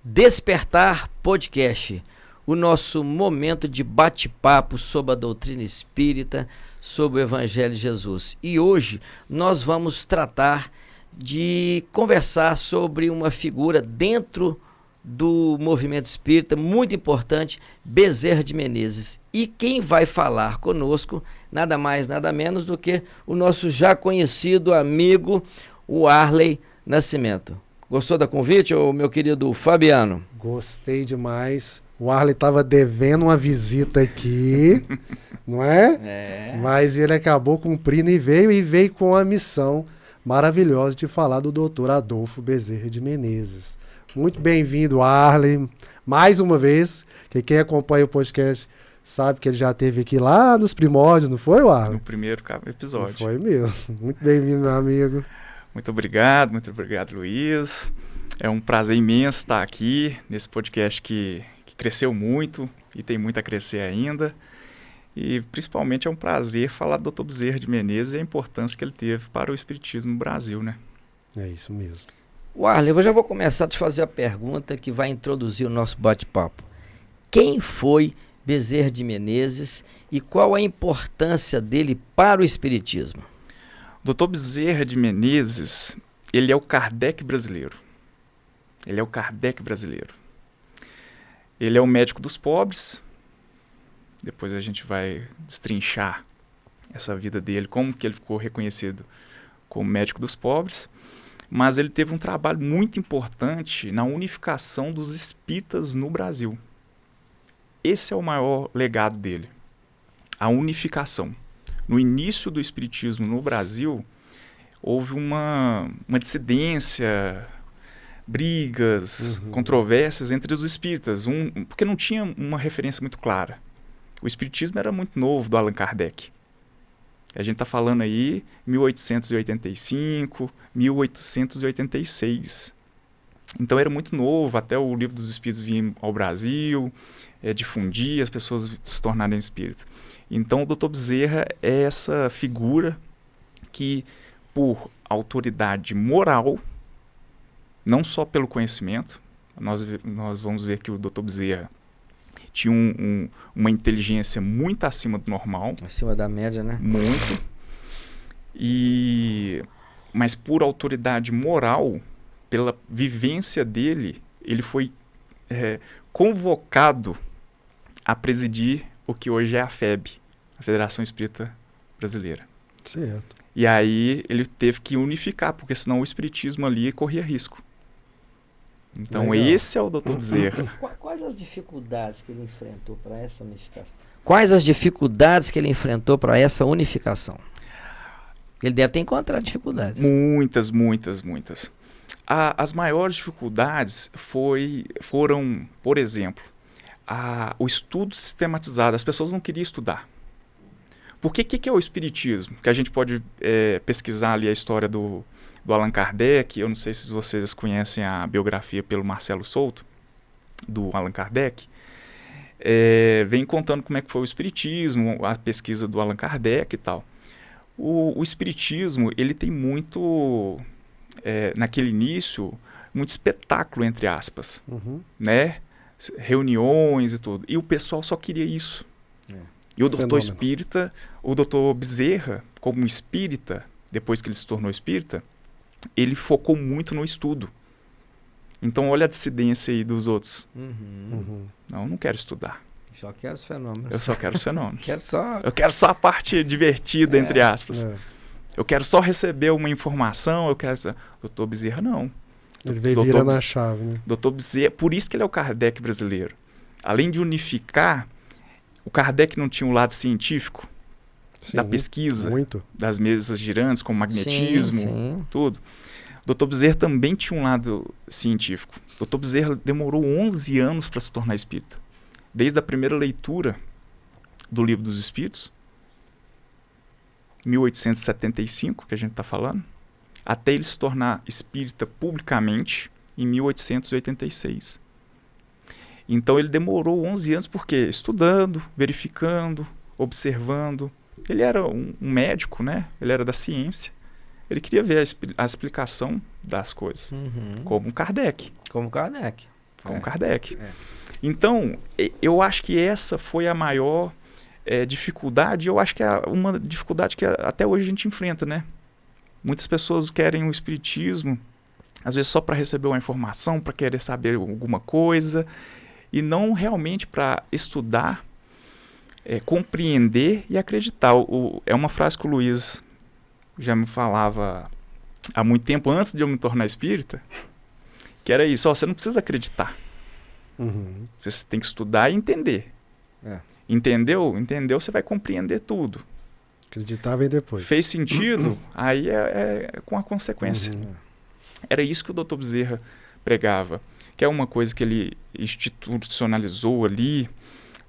Despertar Podcast, o nosso momento de bate-papo sobre a doutrina espírita, sobre o Evangelho de Jesus. E hoje nós vamos tratar de conversar sobre uma figura dentro do movimento espírita muito importante, Bezerra de Menezes. E quem vai falar conosco, nada mais, nada menos do que o nosso já conhecido amigo, o Arley Nascimento. Gostou da convite, meu querido Fabiano? Gostei demais. O Arley estava devendo uma visita aqui, não é? Mas ele acabou cumprindo e veio com a missão maravilhosa de falar do Dr. Adolfo Bezerra de Menezes. Muito bem-vindo, Arley. Mais uma vez, que quem acompanha o podcast sabe que ele já esteve aqui lá nos primórdios, não foi, Arley? No primeiro episódio. Não foi mesmo. Muito bem-vindo, meu amigo. Muito obrigado, Luiz. É um prazer imenso estar aqui nesse podcast que cresceu muito e tem muito a crescer ainda. E principalmente é um prazer falar do Dr. Bezerra de Menezes e a importância que ele teve para o espiritismo no Brasil, né? É isso mesmo. Arley, eu já vou começar a te fazer a pergunta que vai introduzir o nosso bate-papo. Quem foi Bezerra de Menezes e qual a importância dele para o espiritismo? Dr. Bezerra de Menezes, ele é o Kardec brasileiro. Ele é o médico dos pobres. Depois a gente vai destrinchar essa vida dele, como que ele ficou reconhecido como médico dos pobres. Mas ele teve um trabalho muito importante na unificação dos espíritas no Brasil. Esse é o maior legado dele, a unificação. No início do espiritismo no Brasil, houve uma dissidência, brigas, controvérsias entre os espíritas, porque não tinha uma referência muito clara. O espiritismo era muito novo, do Allan Kardec. A gente está falando aí 1885, 1886. Então era muito novo, até o Livro dos Espíritos vir ao Brasil, difundir, as pessoas se tornarem espíritas. Então o Dr. Bezerra é essa figura que, por autoridade moral, não só pelo conhecimento, nós vamos ver que o Dr. Bezerra tinha uma inteligência muito acima do normal. Acima da média, né? Muito. Mas por autoridade moral, pela vivência dele, ele foi convocado a presidir o que hoje é a FEB, a Federação Espírita Brasileira. Certo. E aí ele teve que unificar, porque senão o espiritismo ali corria risco. Então legal. Esse é o Dr. Bezerra. Quais as dificuldades que ele enfrentou para essa unificação? Ele deve ter encontrado dificuldades. Muitas. As maiores dificuldades foram, por exemplo, o estudo sistematizado. As pessoas não queriam estudar. Porque o que é o espiritismo? Que a gente pode pesquisar ali a história do Allan Kardec. Eu não sei se vocês conhecem a biografia pelo Marcelo Souto, do Allan Kardec. Vem contando como é que foi o espiritismo, a pesquisa do Allan Kardec e tal. O espiritismo, ele tem muito, naquele início, muito espetáculo, entre aspas, né? Reuniões e tudo. E o pessoal só queria isso. E o doutor espírita, o doutor Bezerra, como espírita, depois que ele se tornou espírita, ele focou muito no estudo. Então, olha a dissidência aí dos outros. Não, eu não quero estudar. Só quero os fenômenos. Eu só quero os fenômenos. Eu quero só a parte divertida, entre aspas. Eu quero só receber uma informação, Doutor Bezerra, não. Ele veio virando a chave, né? Doutor Bezerra, por isso que ele é o Kardec brasileiro. Além de unificar, o Kardec não tinha um lado científico, da pesquisa, das mesas girantes, como magnetismo, tudo. Dr. Bezerra também tinha um lado científico. Dr. Bezerra demorou 11 anos para se tornar espírita. Desde a primeira leitura do Livro dos Espíritos, 1875, que a gente está falando, até ele se tornar espírita publicamente em 1886. Então ele demorou 11 anos porque estudando, verificando, observando. Ele era um médico, né? Ele era da ciência. Ele queria ver a explicação das coisas. Como Kardec. Com Kardec. Então, eu acho que essa foi a maior dificuldade, eu acho que é uma dificuldade que até hoje a gente enfrenta, né? Muitas pessoas querem o espiritismo, às vezes só para receber uma informação, para querer saber alguma coisa, e não realmente para estudar, compreender e acreditar. É uma frase que o Luiz já me falava há muito tempo, antes de eu me tornar espírita, que era isso: você não precisa acreditar. Você tem que estudar e entender. Entendeu? Entendeu, você vai compreender tudo. Acreditar vem depois. Fez sentido, aí é com a consequência. Era isso que o Dr. Bezerra pregava, que é uma coisa que ele institucionalizou ali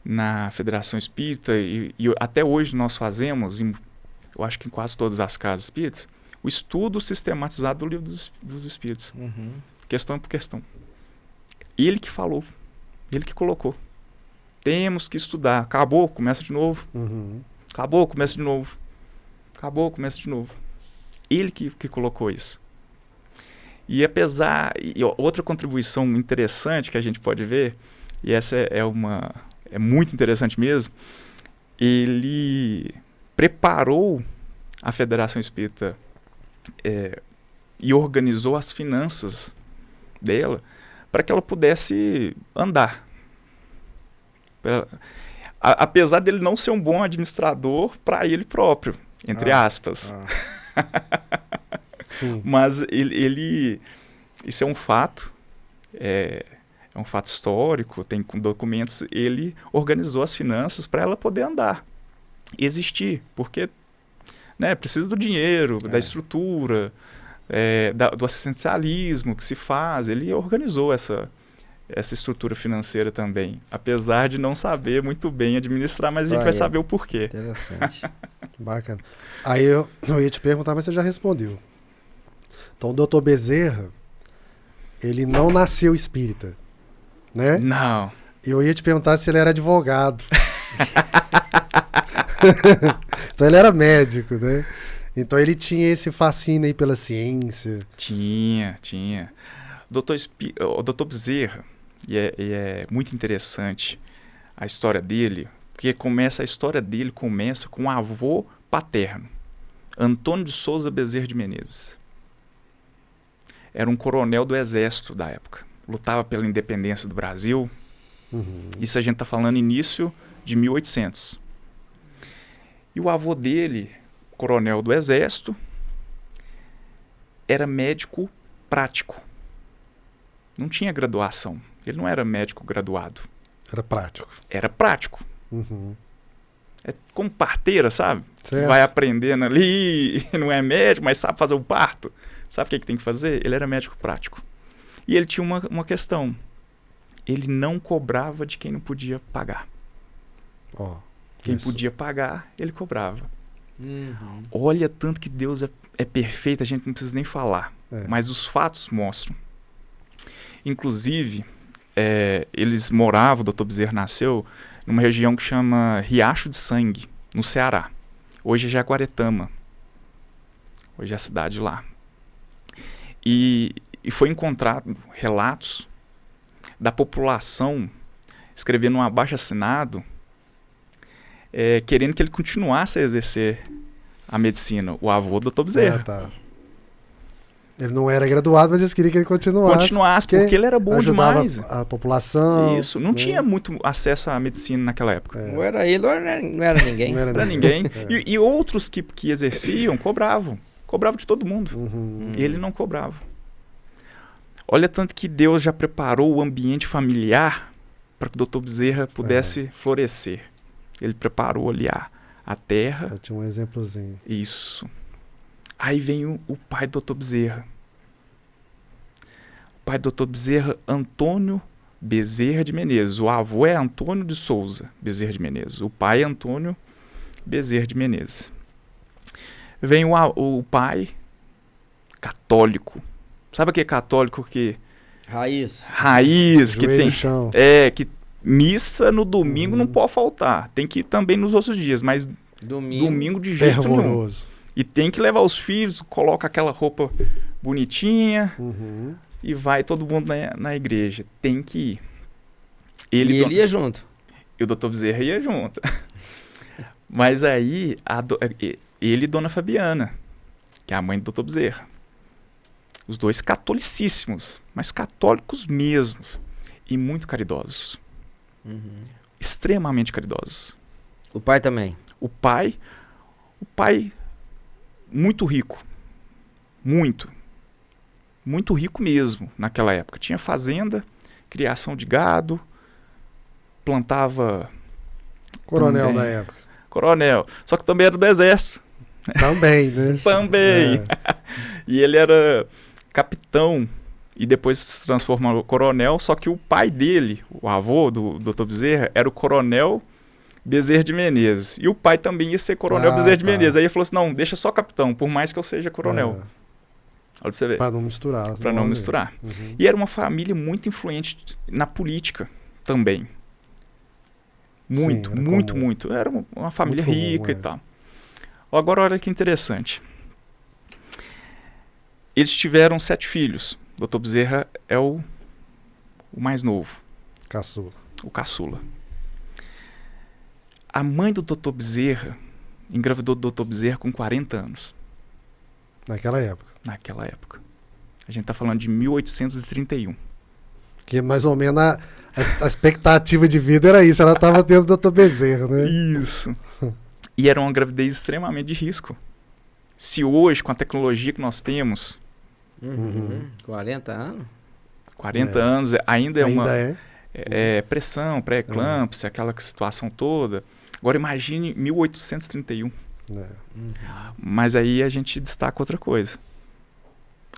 na Federação Espírita, e até hoje nós fazemos, eu acho que em quase todas as casas espíritas, o estudo sistematizado do Livro dos Espíritos. Questão por questão. Ele que falou, ele que colocou. Temos que estudar. Acabou, começa de novo. Acabou, começa de novo. Acabou, começa de novo. Ele que colocou isso. E outra contribuição interessante que a gente pode ver, e essa é muito interessante mesmo, ele preparou a Federação Espírita e organizou as finanças dela para que ela pudesse andar. Apesar dele não ser um bom administrador para ele próprio, entre aspas. Mas ele isso é um fato, é um fato histórico, tem documentos. Ele organizou as finanças para ela poder andar, existir, porque, né, precisa do dinheiro, da estrutura, do assistencialismo que se faz. Ele organizou essa estrutura financeira também, apesar de não saber muito bem administrar, mas a gente vai saber o porquê. Interessante. Bacana. Aí eu ia te perguntar, mas você já respondeu. Então o Dr. Bezerra, ele não nasceu espírita, né? Não. Eu ia te perguntar se ele era advogado. Então ele era médico, né? Então ele tinha esse fascínio aí pela ciência. Tinha. O Dr. Bezerra, e é muito interessante a história dele, porque a história dele começa com o avô paterno, Antônio de Souza Bezerra de Menezes. Era um coronel do exército da época, lutava pela independência do Brasil. Isso a gente está falando início de 1800. E o avô dele, coronel do exército, era médico prático. Não tinha graduação. Ele não era médico graduado. Era prático. Era prático. É como parteira, sabe? Certo. Vai aprendendo ali, não é médico, mas sabe fazer o parto. Sabe o que tem que fazer? Ele era médico prático. E ele tinha uma questão. Ele não cobrava de quem não podia pagar. Quem podia pagar, ele cobrava. Olha tanto que Deus é perfeito, a gente não precisa nem falar. Mas os fatos mostram. Inclusive, eles moravam, o Dr. Bezerra nasceu numa região que chama Riacho de Sangue, no Ceará. Hoje é Jaguaretama. Hoje é a cidade lá. E foi encontrado relatos da população escrevendo um abaixo-assinado querendo que ele continuasse a exercer a medicina. O avô do Dr. Bezerra. Ele não era graduado, mas eles queriam que ele continuasse. Porque ele era bom demais. A população. Isso. Não tinha muito acesso à medicina naquela época. Ou era ele ou não era ninguém. Não era ninguém. E outros que exerciam cobravam. Cobrava de todo mundo. Ele não cobrava. Olha tanto que Deus já preparou o ambiente familiar para que o Dr. Bezerra pudesse florescer. Ele preparou ali a terra. Eu tinha um exemplozinho. Isso. Aí vem o pai do Dr. Bezerra. O pai do Dr. Bezerra, Antônio Bezerra de Menezes. O avô é Antônio de Souza Bezerra de Menezes. O pai é Antônio Bezerra de Menezes. Vem o pai católico. Sabe o que é católico? Que Raiz, que tem. Chão. Que missa no domingo não pode faltar. Tem que ir também nos outros dias, mas domingo de jeito nenhum. E tem que levar os filhos, coloca aquela roupa bonitinha, e vai todo mundo na igreja. Tem que ir. Ele ia junto? E o Dr. Bezerra ia junto. Mas aí, ele e Dona Fabiana, que é a mãe do Dr. Bezerra. Os dois catolicíssimos, mas católicos mesmos. E muito caridosos. Extremamente caridosos. O pai também? O pai muito rico. Muito. Muito rico mesmo naquela época. Tinha fazenda, criação de gado, plantava... Coronel da época. Coronel. Só que também era do exército. Também, né? Também. É. E ele era capitão e depois se transformou em coronel, só que o pai dele, o avô do Dr. Bezerra, era o coronel Bezerra de Menezes. E o pai também ia ser coronel Bezerra de Menezes. Aí ele falou assim, não, deixa só capitão, por mais que eu seja coronel. Olha pra você ver. Pra não misturar. Pra não misturar. E era uma família muito influente na política também. Muito, sim, muito, comum. Muito. Era uma família muito rica comum, e tal. Agora, olha que interessante. Eles tiveram 7 filhos. O Dr. Bezerra é o mais novo. Caçula. O caçula. A mãe do Dr. Bezerra engravidou do Dr. Bezerra com 40 anos. Naquela época. Naquela época. A gente está falando de 1831. Que mais ou menos a expectativa de vida era isso. Ela estava tendo o Dr. Bezerra, né? Isso. E era uma gravidez extremamente de risco. Se hoje, com a tecnologia que nós temos... 40 anos? 40 anos ainda é uma... É pressão, pré-eclâmpsia, aquela situação toda. Agora imagine 1831. Mas aí a gente destaca outra coisa.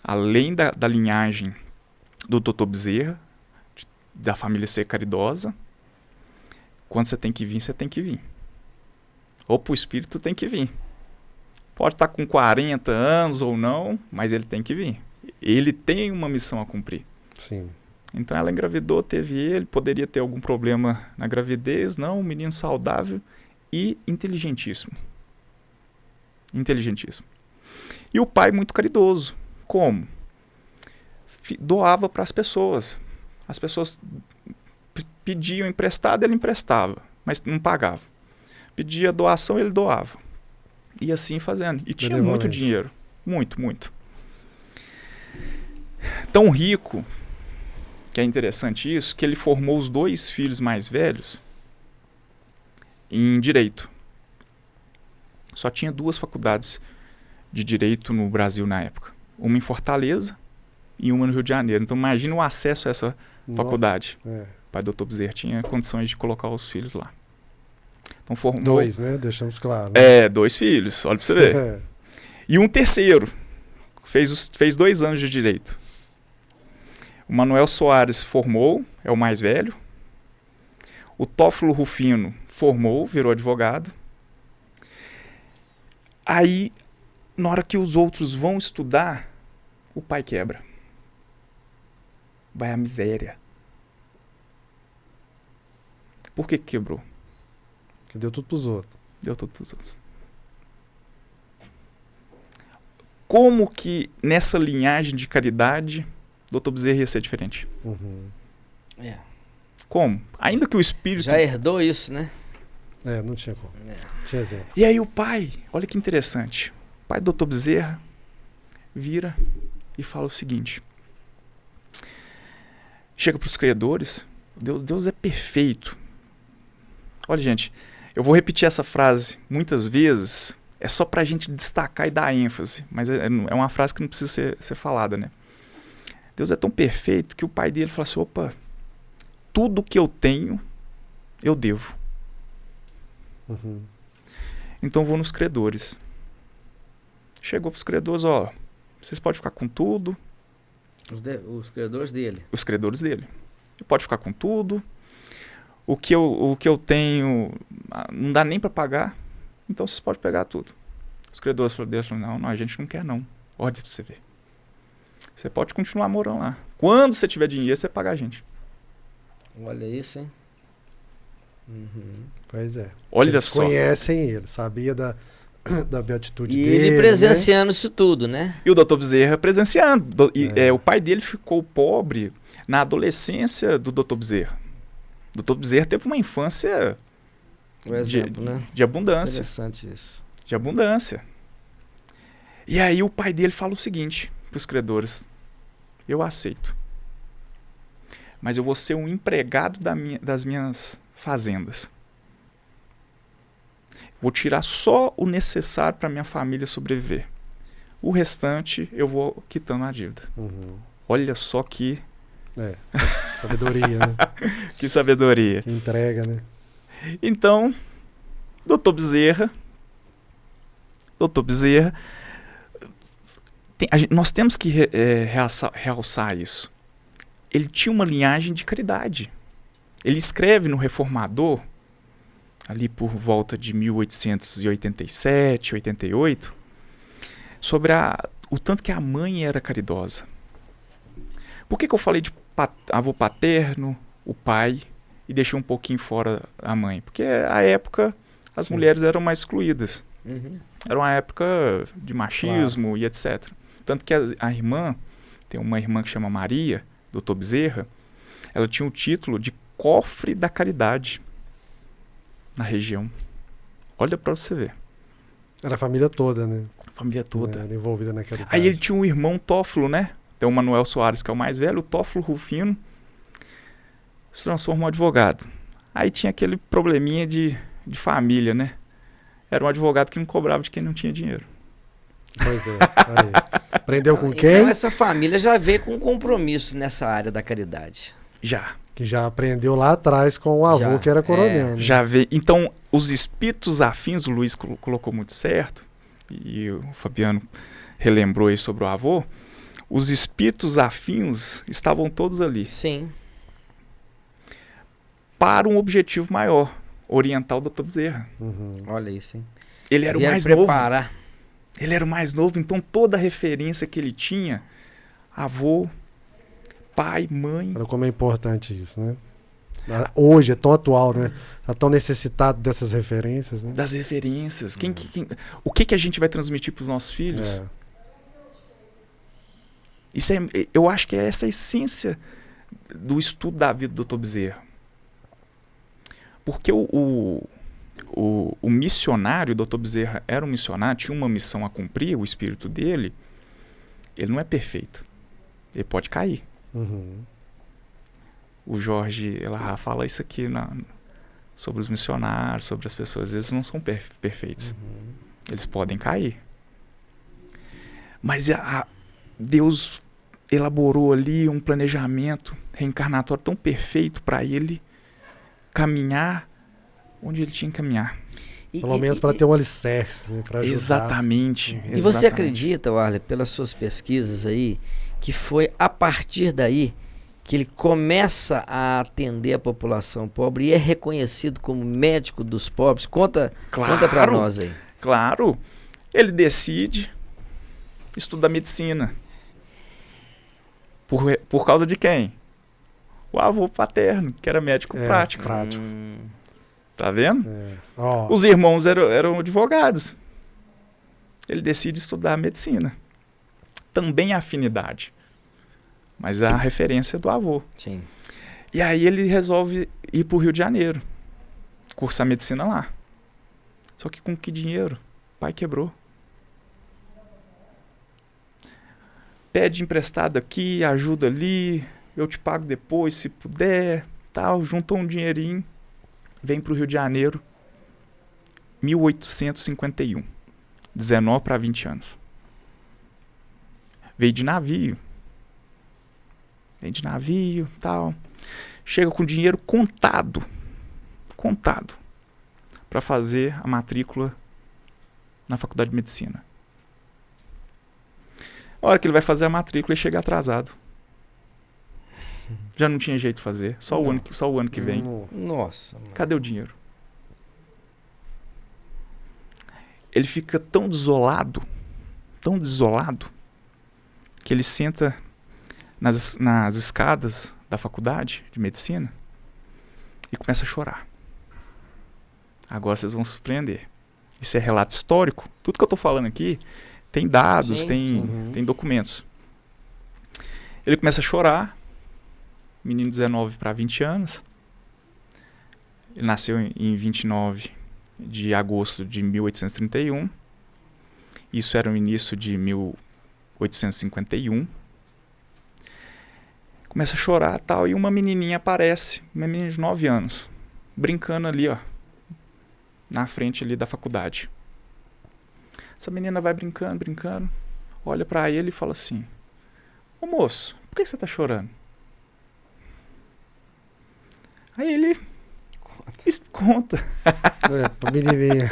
Além da linhagem do Dr. Bezerra, da família ser caridosa, quando você tem que vir, você tem que vir. Ou pro espírito tem que vir. Pode estar com 40 anos ou não, mas ele tem que vir. Ele tem uma missão a cumprir. Sim. Então ela engravidou, teve ele, poderia ter algum problema na gravidez, não, um menino saudável e inteligentíssimo. Inteligentíssimo. E o pai muito caridoso. Como? Doava para as pessoas. As pessoas pediam emprestado, ele emprestava, mas não pagava. Pedia doação, ele doava. E assim fazendo. E tinha muito dinheiro. Muito, muito. Tão rico, que é interessante isso, que ele formou os 2 filhos mais velhos em direito. Só tinha 2 faculdades de direito no Brasil na época. Uma em Fortaleza e uma no Rio de Janeiro. Então imagina o acesso a essa faculdade. O pai do Dr. Bezerra tinha condições de colocar os filhos lá. Então formou... 2, né? Deixamos claro. Né? 2 filhos, olha pra você ver. E um terceiro, fez 2 anos de direito. O Manuel Soares formou, é o mais velho. O Tófilo Rufino formou, virou advogado. Aí, na hora que os outros vão estudar, o pai quebra. Vai à miséria. Por que quebrou? Porque deu tudo pros outros. Deu tudo pros outros. Como que nessa linhagem de caridade, Dr. Bezerra ia ser diferente? Como? Ainda que o espírito... Já herdou isso, né? Não tinha como. Tinha exemplo. E aí o pai, olha que interessante. O pai do Dr. Bezerra vira e fala o seguinte. Chega para os credores. Deus é perfeito. Olha, gente, eu vou repetir essa frase muitas vezes. É só para a gente destacar e dar ênfase. Mas é uma frase que não precisa ser falada, né? Deus é tão perfeito que o pai dele fala assim, opa, tudo que eu tenho, eu devo. Então vou nos credores. Chegou para os credores, ó, vocês podem ficar com tudo. Os credores dele. Os credores dele. Pode ficar com tudo. O que eu tenho não dá nem para pagar, então vocês podem pegar tudo. Os credores falaram, não, a gente não quer não. Olha para você ver. Você pode continuar morando lá. Quando você tiver dinheiro, você paga a gente. Olha isso, hein? Pois é. Olha eles só. Conhecem ele, sabia da beatitude E dele. ele presenciando né? isso tudo, né? E o Dr. Bezerra presenciando. O pai dele ficou pobre na adolescência do Dr. Bezerra. O Dr. Bezerra teve uma infância O exemplo, né? de abundância. Interessante isso. De abundância. E aí o pai dele fala o seguinte para os credores: eu aceito, mas eu vou ser um empregado das minhas fazendas. Vou tirar só o necessário para minha família sobreviver. O restante eu vou quitando a dívida. Uhum. Olha só que... sabedoria, né? Que sabedoria. Que entrega, né? Então, Dr. Bezerra, nós temos que realçar isso. Ele tinha uma linhagem de caridade. Ele escreve no Reformador, ali por volta de 1887, 88, sobre o tanto que a mãe era caridosa. Por que eu falei de avô paterno, o pai, e deixei um pouquinho fora a mãe? Porque a época as mulheres eram mais excluídas. Uhum. Era uma época de machismo e etc. Tanto que a irmã, tem uma irmã que chama Maria, Dr. Bezerra, ela tinha o título de Cofre da Caridade na região. Olha para você ver. Era a família toda, né? A família toda. Era envolvida na caridade. Aí ele tinha um irmão Tófilo, né? Tem o Manuel Soares, que é o mais velho. O Tófilo Rufino se transforma em um advogado. Aí tinha aquele probleminha de família, né? Era um advogado que não cobrava de quem não tinha dinheiro. Pois é. Aí. Aprendeu com quem? Então essa família já veio com um compromisso nessa área da caridade. Já. Que já aprendeu lá atrás com o avô, Já, que era coronel. Né? Já veio. Então, os espíritos afins, o Luiz colocou muito certo, e o Fabiano relembrou aí sobre o avô, os espíritos afins estavam todos ali. Sim. Para um objetivo maior, orientar o Dr. Bezerra. Uhum. Olha isso, hein? Ele era o mais preparar. novo. Ele era o mais novo, então toda a referência que ele tinha, avô, pai, mãe. Olha como é importante isso, né? Hoje é tão atual, né? Tá tão necessitado dessas referências, né? Das referências. O que a gente vai transmitir para os nossos filhos? É. Eu acho que é essa a essência do estudo da vida do Dr. Bezerra. Porque o missionário, o Dr. Bezerra era um missionário, tinha uma missão a cumprir, o espírito dele, ele não é perfeito. Ele pode cair. Uhum. O Jorge Elahá fala isso aqui sobre os missionários, sobre as pessoas. Eles não são perfeitos. Uhum. Eles podem cair. Mas Deus elaborou ali um planejamento reencarnatório tão perfeito para ele caminhar onde ele tinha que caminhar. Pelo menos para ter um alicerce, né? Para ajudar. Exatamente. E você acredita, Warley, pelas suas pesquisas aí, que foi a partir daí que ele começa a atender a população pobre e é reconhecido como médico dos pobres? Conta para nós aí. Claro. Ele decide estudar medicina. Por causa de quem? O avô paterno, que era médico prático. Tá vendo? Os irmãos eram advogados. Ele decide estudar medicina. Também a afinidade. Mas a referência do avô. Sim. E aí ele resolve ir para o Rio de Janeiro. Cursar medicina lá. Só que com que dinheiro? O pai quebrou. Pede emprestado aqui, ajuda ali. Eu te pago depois, se puder. Tal. Juntou um dinheirinho. Vem para o Rio de Janeiro. 1851. 19 para 20 anos. Veio de navio. Tal. Chega com dinheiro contado para fazer a matrícula na Faculdade de Medicina. A hora que ele vai fazer a matrícula, ele chega atrasado. Já não tinha jeito de fazer. Só o ano que vem. Nossa. Cadê o dinheiro? Ele fica tão desolado, que ele senta nas escadas da faculdade de medicina e começa a chorar. Agora vocês vão se surpreender. Isso é relato histórico. Tudo que eu estou falando aqui tem dados, tem documentos. Ele começa a chorar, menino de 19 para 20 anos. Ele nasceu em 29 de agosto de 1831. Isso era o início de 1851. Começa a chorar tal, e uma menininha aparece, uma menina de 9 anos, brincando ali, ó, na frente ali da faculdade. Essa menina vai brincando, olha pra ele e fala assim: ô moço, por que você tá chorando? Aí ele conta. Pra menininha.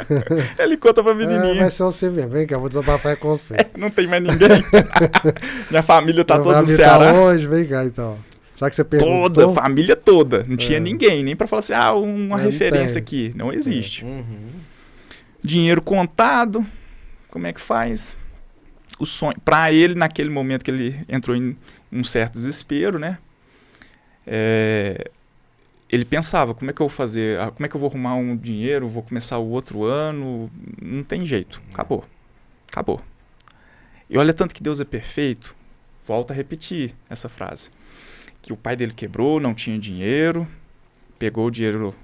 Ele conta pra menininha. Vai ser você mesmo. Vem cá, vou desabafar com você. Não tem mais ninguém. Minha família tá toda no Ceará. Tá longe, vem cá então. Já que você perguntou. Toda, família toda. Não tinha ninguém, nem pra falar assim, uma referência aqui. Não existe. Dinheiro contado. Como é que faz? O sonho. Pra ele, naquele momento que ele entrou em um certo desespero, né? Ele pensava, como é que eu vou fazer? Como é que eu vou arrumar um dinheiro? Vou começar o outro ano? Não tem jeito. Acabou. E olha tanto que Deus é perfeito. Volto a repetir essa frase. Que o pai dele quebrou, não tinha dinheiro. Pegou o dinheiro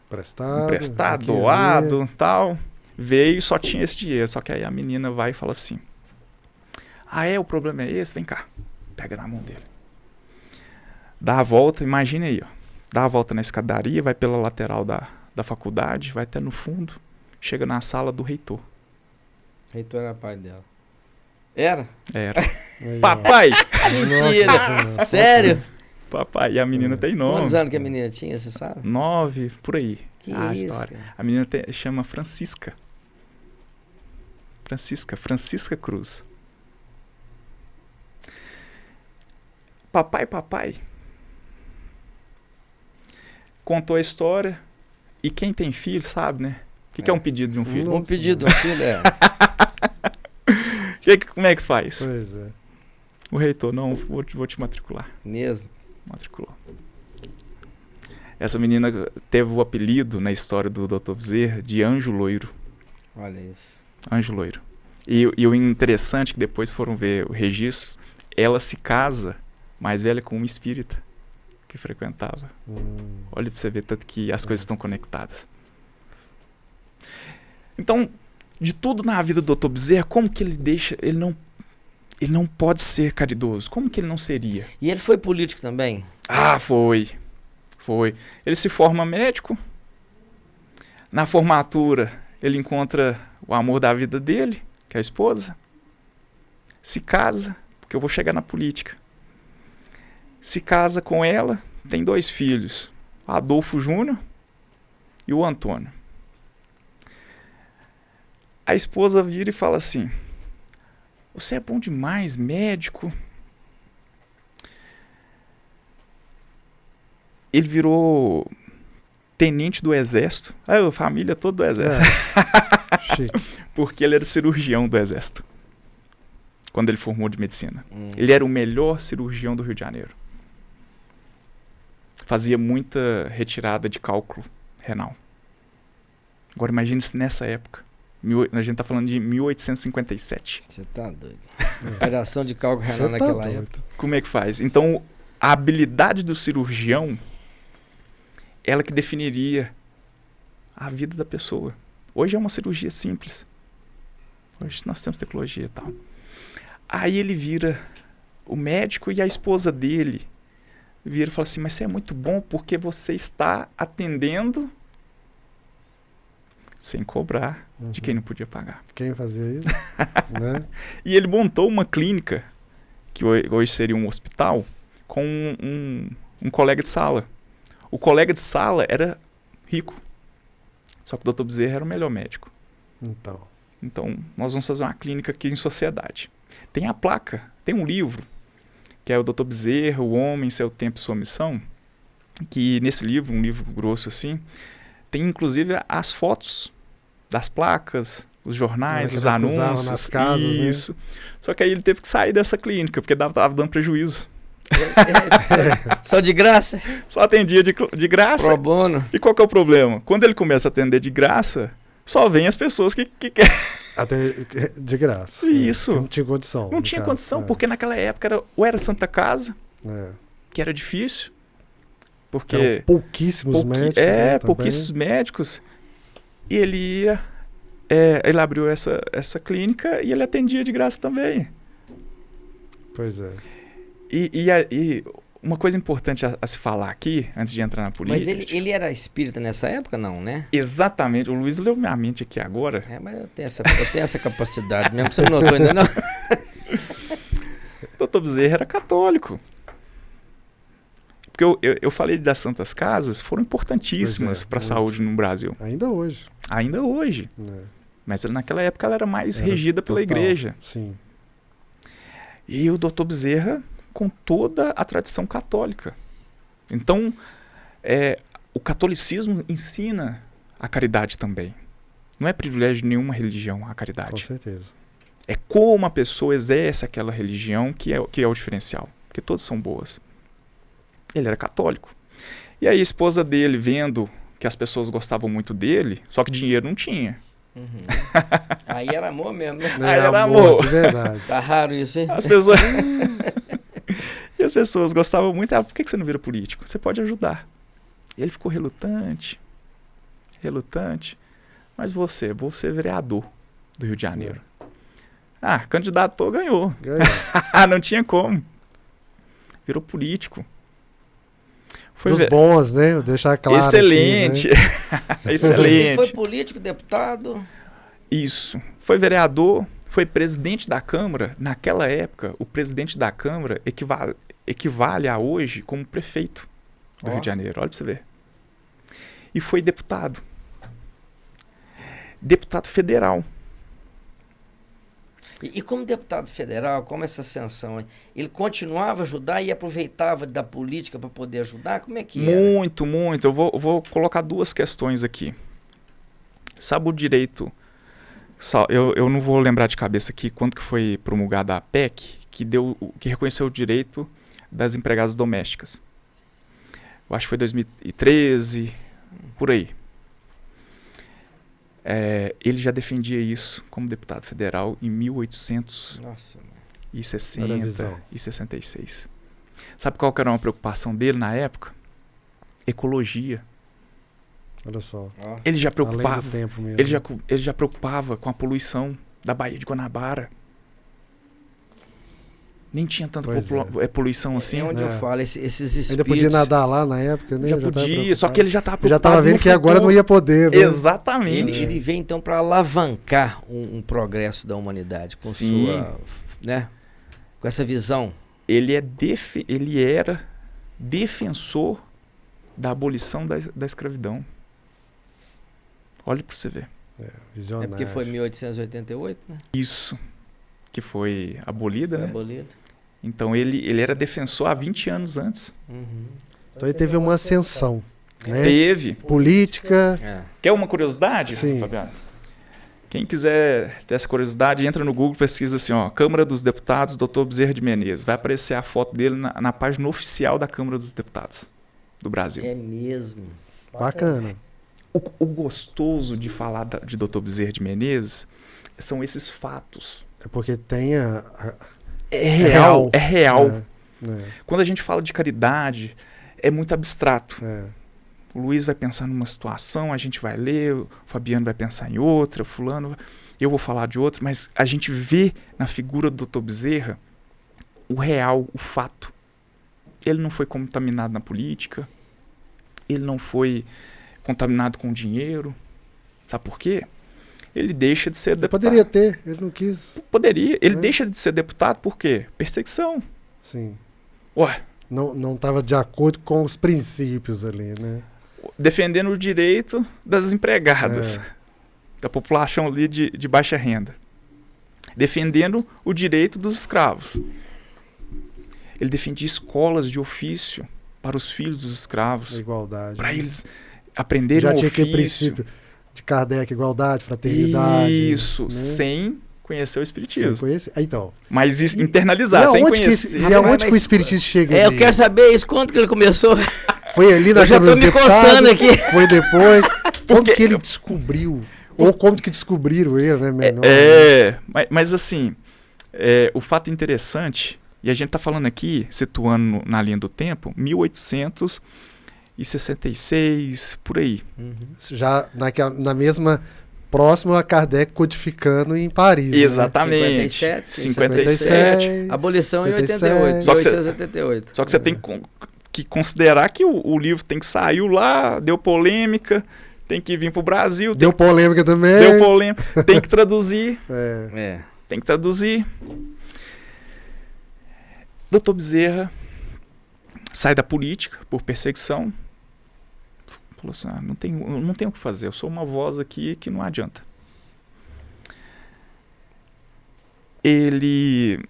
emprestado, doado, tal. Veio e só tinha esse dinheiro. Só que aí a menina vai e fala assim: o problema é esse? Vem cá. Pega na mão dele. Dá a volta, imagina aí, ó. Dá a volta na escadaria, vai pela lateral da faculdade, vai até no fundo, chega na sala do reitor. O reitor era pai dela. Era? Era. Papai! Mentira! Sério? Papai, e a menina tem nome. Quantos anos que a menina tinha, você sabe? 9, por aí. Que história. A menina chama Francisca. Francisca Cruz. Papai. Contou a história. E quem tem filho sabe, né? O que é um pedido de um filho? Um pedido de um filho Como é que faz? Pois é. O reitor, não, vou te matricular. Mesmo? Matriculou. Essa menina teve o apelido na história do Dr. Bezerra de Anjo Loiro. Olha isso. Anjo Loiro. E o interessante que depois foram ver o registro, ela se casa mais velha com um espírita que frequentava. Olha pra você ver tanto que as coisas estão conectadas. Então, de tudo na vida do Dr. Bezerra, como que ele deixa... Ele não pode ser caridoso. Como que ele não seria? E ele foi político também? Foi. Ele se forma médico. Na formatura, ele encontra o amor da vida dele, que é a esposa. Se casa, porque eu vou chegar na política. Se casa com ela, tem 2 filhos. O Adolfo Júnior e o Antônio. A esposa vira e fala assim: você é bom demais, médico. Ele virou tenente do exército. A família toda do exército. Porque ele era cirurgião do exército. Quando ele formou de medicina. Ele era o melhor cirurgião do Rio de Janeiro. Fazia muita retirada de cálculo renal. Agora imagine se nessa época. A gente está falando de 1857. Você tá doido. Operação de cálculo renal naquela época. Como é que faz? Então, a habilidade do cirurgião, ela que definiria a vida da pessoa. Hoje é uma cirurgia simples. Hoje nós temos tecnologia e tal. Aí ele vira o médico e a esposa dele vira e fala assim: mas você é muito bom porque você está atendendo sem cobrar de quem não podia pagar. Quem fazia isso? Né? E ele montou uma clínica, que hoje seria um hospital, com um colega de sala. O colega de sala era rico. Só que o Dr. Bezerra era o melhor médico. Então, nós vamos fazer uma clínica aqui em sociedade. Tem a placa, tem um livro, que é o Dr. Bezerra, O Homem, Seu Tempo e Sua Missão, que nesse livro, um livro grosso assim, tem inclusive as fotos das placas, os jornais, os anúncios, nas casas, isso. Né? Só que aí ele teve que sair dessa clínica, porque estava dando prejuízo. Só de graça? Só atendia de graça. Pro bono. E qual que é o problema? Quando ele começa a atender de graça, Só vem as pessoas que querem. Até de graça. Isso. Não tinha condição. Não tinha condição, porque naquela época era Santa Casa, que era difícil. Porque eram pouquíssimos médicos. Pouquíssimos médicos. E ele ia. Ele abriu essa clínica e ele atendia de graça também. Pois é. E uma coisa importante a se falar aqui, antes de entrar na política... Mas ele era espírita nessa época, não, né? Exatamente. O Luiz leu minha mente aqui agora. Mas eu tenho essa capacidade mesmo. Você não notou ainda, não? Dr. Bezerra era católico. Porque eu falei das Santas Casas, foram importantíssimas para a saúde no Brasil. Ainda hoje. Ainda hoje. Mas naquela época ela era mais regida pela igreja. Sim. E o Dr. Bezerra, com toda a tradição católica. Então, o catolicismo ensina a caridade também. Não é privilégio de nenhuma religião a caridade. Com certeza. É como a pessoa exerce aquela religião que é o diferencial. Porque todas são boas. Ele era católico. E aí a esposa dele, vendo que as pessoas gostavam muito dele, só que dinheiro não tinha. Uhum. Aí era amor mesmo, né? Aí era amor. De verdade. Tá raro isso, hein? As pessoas... E as pessoas gostavam muito. Por que você não vira político? Você pode ajudar. E ele ficou relutante. Mas vou ser vereador do Rio de Janeiro. Candidatou, ganhou. Não tinha como. Virou político. Dos bons, né? Vou deixar claro. Excelente. Aqui, né? Excelente. Ele foi político, deputado. Isso. Foi vereador, foi presidente da Câmara. Naquela época, o presidente da Câmara equivale a hoje como prefeito do Rio de Janeiro. Olha pra você ver. E foi deputado. Deputado federal. E como deputado federal, como essa ascensão, ele continuava a ajudar e aproveitava da política para poder ajudar? Como é que era? Muito. Eu vou colocar duas questões aqui. Sabe o direito... Eu não vou lembrar de cabeça aqui quando que foi promulgada a PEC que reconheceu o direito das empregadas domésticas. Eu acho que foi 2013, por aí. Ele já defendia isso como deputado federal em 1860 e 66. Sabe qual que era uma preocupação dele na época? Ecologia. Olha só. Ele já preocupava. Além do tempo mesmo. Ele já preocupava com a poluição da Baía de Guanabara. Nem tinha tanta poluição assim. É onde eu falo, esses espíritos... Ainda podia nadar lá na época, né? Já podia, só que ele já estava preocupado. Já estava vendo que agora não ia poder, né? Exatamente. Ele veio então para alavancar um progresso da humanidade com sua, né? Com essa visão. Ele era defensor da abolição da escravidão. Olha para você ver. Visionário. Porque foi 1888, né? Isso. Que foi abolida, né? Abolida. Então ele era defensor há 20 anos antes. Então ele teve uma ascensão. Né? Teve. Política. Quer uma curiosidade, Sim. Fabiano? Quem quiser ter essa curiosidade, entra no Google, pesquisa assim, Câmara dos Deputados, Dr. Bezerra de Menezes. Vai aparecer a foto dele na página oficial da Câmara dos Deputados do Brasil. É mesmo. Bacana. O gostoso de falar de Dr. Bezerra de Menezes são esses fatos. É porque tem É real. É. Quando a gente fala de caridade, é muito abstrato. O Luiz vai pensar numa situação, a gente vai ler, o Fabiano vai pensar em outra, fulano, eu vou falar de outra, mas a gente vê na figura do Dr. Bezerra o real, o fato. Ele não foi contaminado na política, ele não foi contaminado com dinheiro. Sabe por quê? Ele deixa de ser deputado. Poderia ter, ele não quis. Poderia. Ele deixa de ser deputado por quê? Perseguição. Sim. Ué. Não estava de acordo com os princípios ali, né? Defendendo o direito das empregadas. Da população ali de baixa renda. Defendendo o direito dos escravos. Ele defendia escolas de ofício para os filhos dos escravos. A igualdade. Para eles aprenderem o ofício. Já tinha aquele princípio de Kardec, igualdade, fraternidade. Isso, né? Sem conhecer o espiritismo. Sem conhecer. Então. Mas isso, internalizar, sem conhecer. E aonde que o espiritismo chega? Eu quero saber isso, quando que ele começou? Foi ali na Eu já tô me coçando aqui. Foi depois. Como que ele descobriu? Ou como que descobriram ele, né? Menor, mas assim, o fato interessante, e a gente está falando aqui, situando na linha do tempo, 1866, por aí. Já na mesma... Próximo a Kardec codificando em Paris. Exatamente. Né? 57. Abolição em 87. 1888. Só que você tem que considerar que o livro tem que sair lá, deu polêmica, tem que vir para o Brasil. Deu polêmica também. Deu polêmica. Tem que traduzir. Tem que traduzir. Dr. Bezerra sai da política por perseguição. Falou assim, não tenho o que fazer, eu sou uma voz aqui que não adianta. Ele,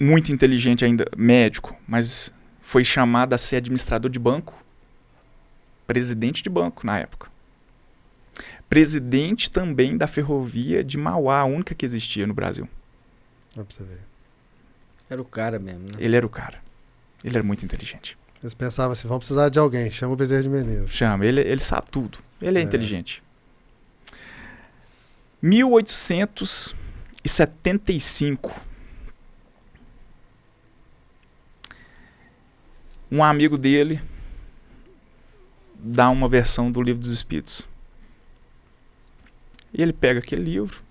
muito inteligente ainda, médico, mas foi chamado a ser administrador de banco, presidente de banco na época. Presidente também da ferrovia de Mauá, a única que existia no Brasil. Dá pra você ver. Era o cara mesmo, né? Ele era o cara. Ele era muito inteligente. Eles pensavam assim, vamos precisar de alguém, chama o Bezerra de Menezes. Chama, ele sabe tudo. Ele é inteligente. 1875. Um amigo dele dá uma versão do Livro dos Espíritos. E ele pega aquele livro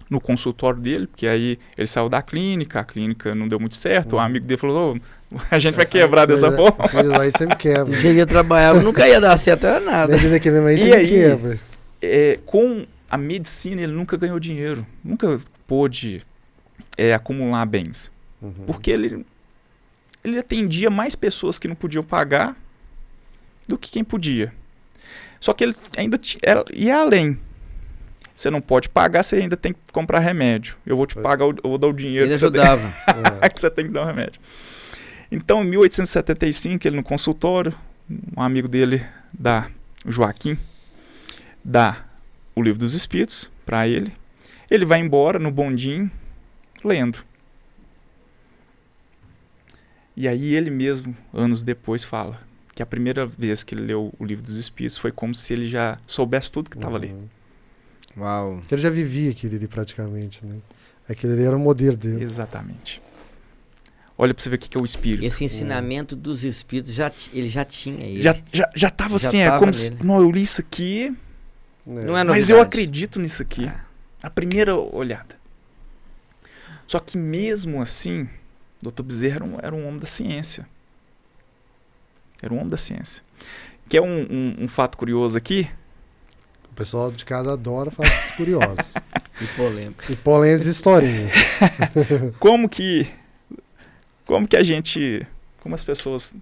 no consultório dele, porque aí ele saiu da clínica, a clínica não deu muito certo, o amigo dele falou, a gente vai quebrar dessa forma. Aí sempre quebra. Cheguei a trabalhar, nunca ia dar certo, era nada. E aí, quebra. Com a medicina, ele nunca ganhou dinheiro, nunca pôde acumular bens. Porque ele atendia mais pessoas que não podiam pagar do que quem podia. Só que ele ainda ia além. Você não pode pagar, você ainda tem que comprar remédio. Eu vou te pagar, eu vou dar o dinheiro ele ajudava. que você tem que dar o remédio. Então, em 1875, ele no consultório, um amigo dele, Joaquim, dá o Livro dos Espíritos para ele. Ele vai embora no bondinho, lendo. E aí ele mesmo, anos depois, fala que a primeira vez que ele leu o Livro dos Espíritos foi como se ele já soubesse tudo que estava ali. Uau. Ele já vivia aquilo ali praticamente, né? Aquele ali era o modelo dele. Exatamente. Olha pra você ver o que é o espírito. Esse ensinamento dos espíritos, ele já tinha ele. Já tava assim, como se... Não, eu li isso aqui, não é novidade. mas eu acredito nisso aqui. A primeira olhada. Só que mesmo assim, Dr. Bezerra era um homem da ciência. Era um homem da ciência. Que é um fato curioso aqui. O pessoal de casa adora fatos curiosos. E polêmicas. E polêmicas e historinhas. Como as pessoas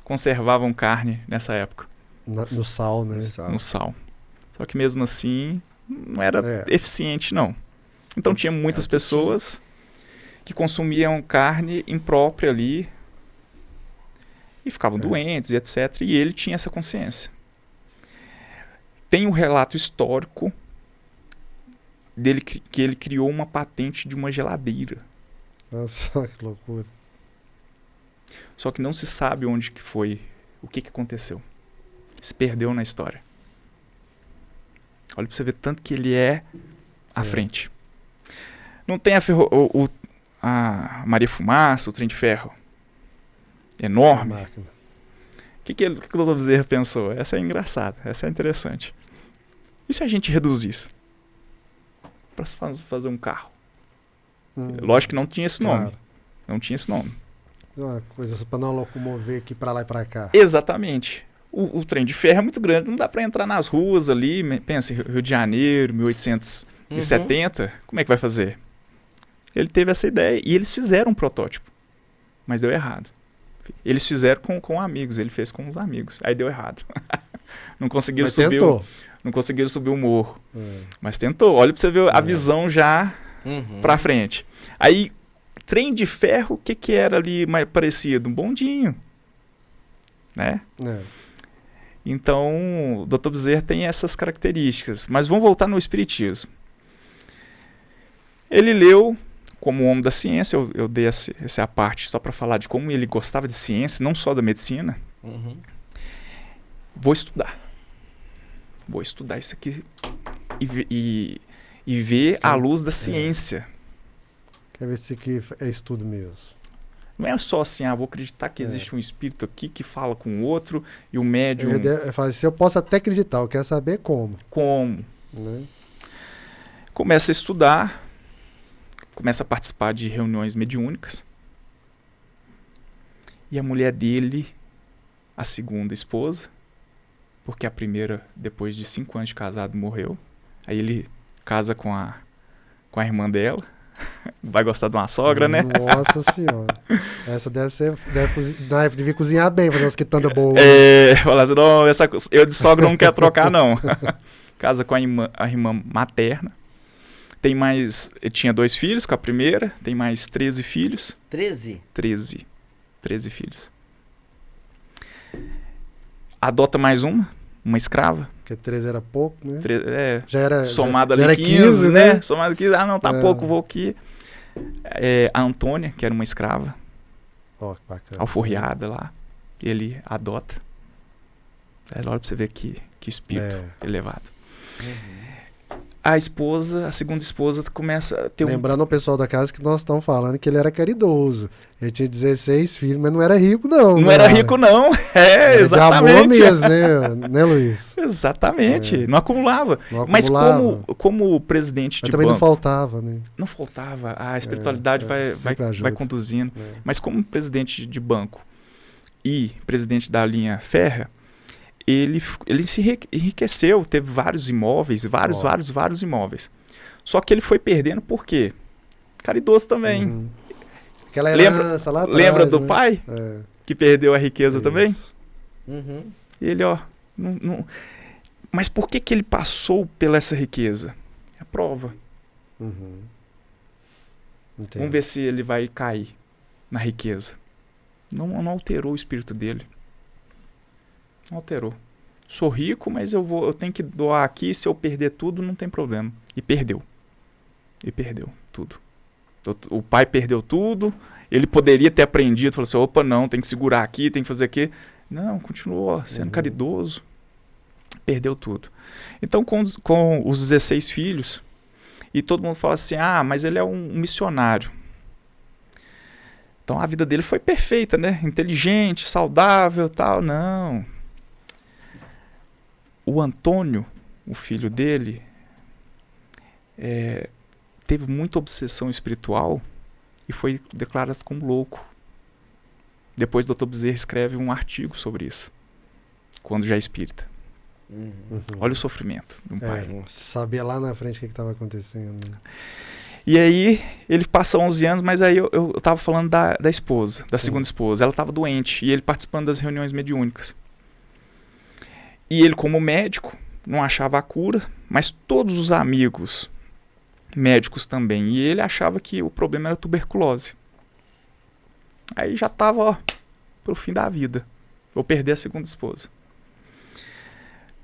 conservavam carne nessa época? No sal, né? No sal. Só que mesmo assim, não era eficiente, não. Então tinha muitas pessoas que consumiam carne imprópria ali e ficavam doentes e etc. E ele tinha essa consciência. Tem um relato histórico dele que ele criou uma patente de uma geladeira. Nossa, que loucura. Só que não se sabe onde que foi, o que aconteceu. Se perdeu na história. Olha pra você ver tanto que ele é à frente. Não tem a Maria Fumaça, o trem de ferro enorme. O que o Dr. Bezerra pensou? Essa é engraçada, essa é interessante. E se a gente reduzisse para fazer um carro? Lógico que não tinha esse nome. Claro. Não tinha esse nome. Uma coisa para não locomover aqui para lá e para cá. Exatamente. O trem de ferro é muito grande, não dá para entrar nas ruas ali. Pensa, Rio de Janeiro, 1870, como é que vai fazer? Ele teve essa ideia e eles fizeram um protótipo, mas deu errado. Eles fizeram com amigos, ele fez com os amigos, aí deu errado. Não conseguiram subir o morro, mas tentou. Olha para você ver a visão já para frente. Aí, trem de ferro, o que era ali mais parecido? Um bondinho, né? Então, o Dr. Bezerra tem essas características. Mas vamos voltar no espiritismo. Ele leu, como homem da ciência, eu dei essa parte só para falar de como ele gostava de ciência, não só da medicina. Vou estudar. vou estudar isso aqui e ver à luz da ciência. Quer ver se aqui é estudo mesmo. Não é só assim, vou acreditar que existe um espírito aqui que fala com o outro e o médium... Eu falo assim, eu posso até acreditar, eu quero saber como. Como? Né? Começa a estudar, começa a participar de reuniões mediúnicas. E a mulher dele, a segunda esposa, porque a primeira, depois de 5 anos de casado, morreu. Aí ele casa com a irmã dela. Vai gostar de uma sogra, né? Nossa senhora. Essa devia cozinhar bem, fazer umas quitandas boas. Falar assim, não, eu de sogra não quero trocar, não. Casa com a irmã materna. Ele tinha 2 filhos com a primeira, tem mais 13 filhos. 13? 13 filhos. Adota mais uma escrava. Porque 13 era pouco, né? Já era somada já ali era 15, né? Somada 15, não, tá pouco, vou aqui. A Antônia, que era uma escrava, que bacana, alforriada lá, ele adota. Olha pra você ver que espírito elevado. A segunda esposa, começa a ter Lembrando ao pessoal da casa que nós estamos falando que ele era caridoso. Ele tinha 16 filhos, mas não era rico, não. Não era rico, não. Exatamente. De amor mesmo, né, Luiz? Exatamente. Não acumulava. Mas como presidente de também banco... não faltava, né? Não faltava. A espiritualidade vai conduzindo. Mas como presidente de banco e presidente da linha férrea, ele se enriqueceu, teve vários imóveis, vários imóveis. Só que ele foi perdendo por quê? Caridoso também. Aquela herança lá atrás, lembra do pai? Que perdeu a riqueza também? Ele, não... Mas por que ele passou pela essa riqueza? É a prova. Vamos ver se ele vai cair na riqueza. Não alterou o espírito dele. Não alterou. Sou rico, mas eu tenho que doar aqui. Se eu perder tudo, não tem problema. E perdeu tudo. O pai perdeu tudo. Ele poderia ter aprendido. Falou assim, opa, não, tem que segurar aqui, tem que fazer aqui. Não, continuou sendo caridoso. Perdeu tudo. Então, com os 16 filhos, e todo mundo fala assim, mas ele é um missionário. Então, a vida dele foi perfeita, né? Inteligente, saudável, tal. Não. O Antônio, o filho dele, teve muita obsessão espiritual e foi declarado como louco. Depois o Dr. Bezerra escreve um artigo sobre isso, quando já é espírita. Olha o sofrimento do pai. Saber lá na frente o que estava acontecendo. Né? E aí, ele passa 11 anos, mas aí eu estava falando da esposa, da segunda esposa. Ela estava doente e ele participando das reuniões mediúnicas. E ele, como médico, não achava a cura, mas todos os amigos médicos também. E ele achava que o problema era tuberculose. Aí já estava pro fim da vida. Vou perder a segunda esposa.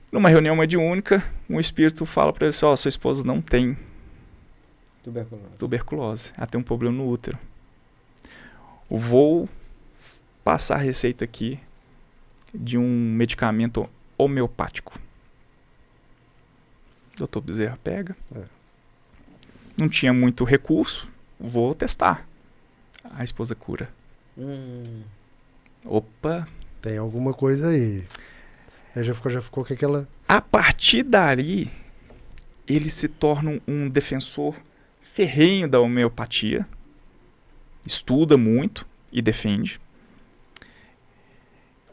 Numa reunião mediúnica, um espírito fala para ele assim, sua esposa não tem tuberculose. Ela tem um problema no útero. Vou passar a receita aqui de um medicamento homeopático. Dr. Bezerra pega. Não tinha muito recurso. Vou testar. A esposa cura. Opa. Tem alguma coisa aí. Aí já ficou com aquela... A partir dali, ele se torna um defensor ferrenho da homeopatia. Estuda muito e defende.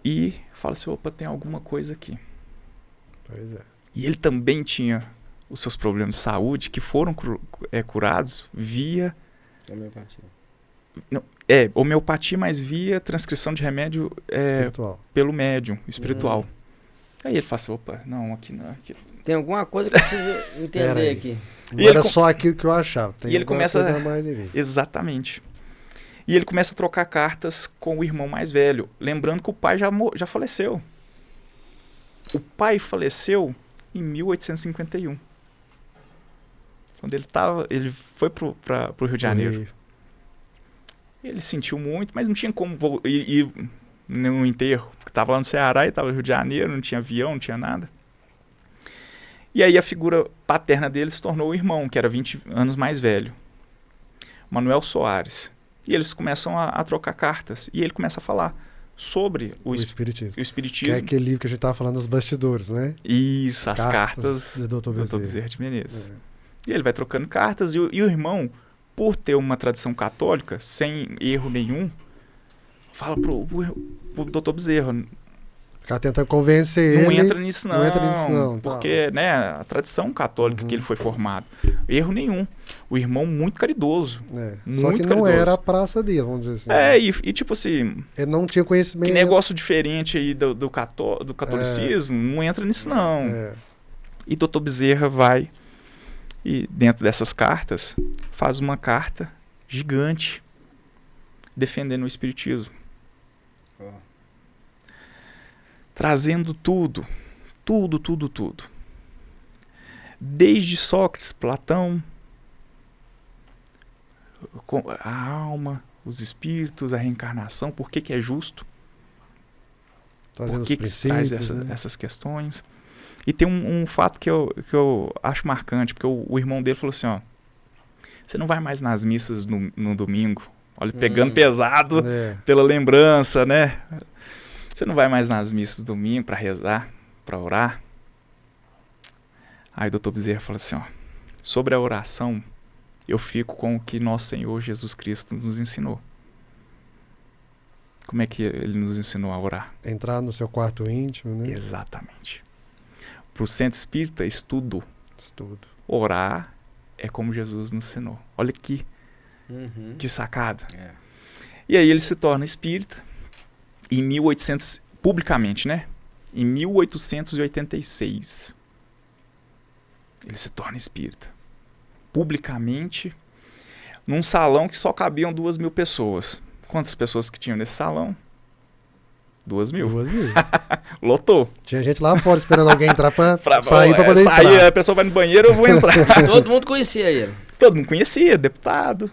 E fala assim, opa, tem alguma coisa aqui. Pois é. E ele também tinha os seus problemas de saúde que foram curados via... Homeopatia. Não, homeopatia, mas via transcrição de remédio pelo médium espiritual. Aí ele fala assim, opa, não, aqui não. Aqui. Tem alguma coisa que eu preciso entender aqui. Não era só aquilo que eu achava. Tem e ele começa coisa a mais em mim. Exatamente. E ele começa a trocar cartas com o irmão mais velho. Lembrando que o pai já faleceu. O pai faleceu em 1851. Quando ele foi pro Rio de Janeiro. Ele sentiu muito, mas não tinha como ir no enterro. Porque estava lá no Ceará e estava no Rio de Janeiro, não tinha avião, não tinha nada. E aí a figura paterna dele se tornou o irmão, que era 20 anos mais velho, Manuel Soares. E eles começam a trocar cartas. E ele começa a falar sobre o espiritismo. espiritismo. Que é aquele livro que a gente estava falando nos bastidores, né? Isso, as cartas de Dr. Bezerra de Menezes. E ele vai trocando cartas, e o irmão, por ter uma tradição católica, sem erro nenhum, fala pro Dr. Bezerra, ficar tentando convencer não ele. Entra nisso não, porque, tá. né, a tradição católica que ele foi formado, erro nenhum. O irmão muito caridoso. Muito só que não caridoso. Era a praça dele, vamos dizer assim. E tipo assim... Ele não tinha conhecimento. Que negócio diferente aí do catolicismo, não entra nisso não. E Dr. Bezerra vai, e dentro dessas cartas, faz uma carta gigante, defendendo o espiritismo. Trazendo tudo. Desde Sócrates, Platão, a alma, os espíritos, a reencarnação, por que é justo? Trazendo por que traz essas questões? E tem um fato que eu acho marcante, porque o irmão dele falou assim, ó, você não vai mais nas missas no domingo, olha, pegando pesado pela lembrança, né? Você não vai mais nas missas domingo para rezar, para orar? Aí o Dr. Bezerra fala assim, ó, sobre a oração, eu fico com o que nosso Senhor Jesus Cristo nos ensinou. Como é que ele nos ensinou a orar? Entrar no seu quarto íntimo, né? Exatamente. Para o centro espírita, estudo. Orar é como Jesus nos ensinou. Olha que sacada. E aí ele se torna espírita. Em 1800, publicamente, né? Em 1886, ele se torna espírita. Publicamente, num salão que só cabiam 2.000 pessoas. Quantas pessoas que tinham nesse salão? 2.000. 2.000. Lotou. Tinha gente lá fora esperando alguém entrar pra sair pra poder entrar. A pessoa vai no banheiro, eu vou entrar. Todo mundo conhecia ele. Todo mundo conhecia, deputado,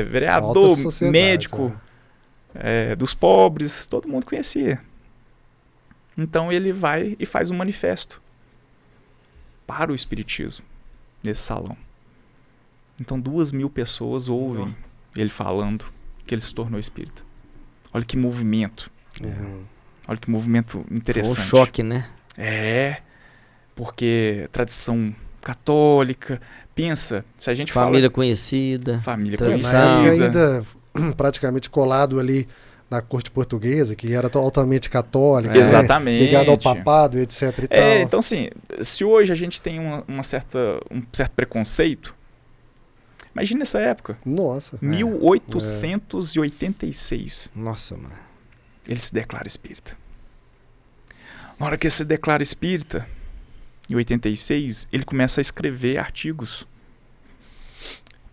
vereador, médico. Dos pobres, todo mundo conhecia. Então ele vai e faz um manifesto para o espiritismo nesse salão. Então 2.000 pessoas ouvem ele falando que ele se tornou espírita. Olha que movimento. Olha que movimento interessante. Um choque, né? Porque tradição católica, pensa, se a gente família conhecida. Família conhecida. Ainda praticamente colado ali na corte portuguesa, que era altamente católica, exatamente, ligado ao papado, etc. E tal. Então assim, se hoje a gente tem um certo preconceito, imagina essa época. Nossa. 1886. Nossa, mano. Ele se declara espírita. Na hora que ele se declara espírita, em 86, ele começa a escrever artigos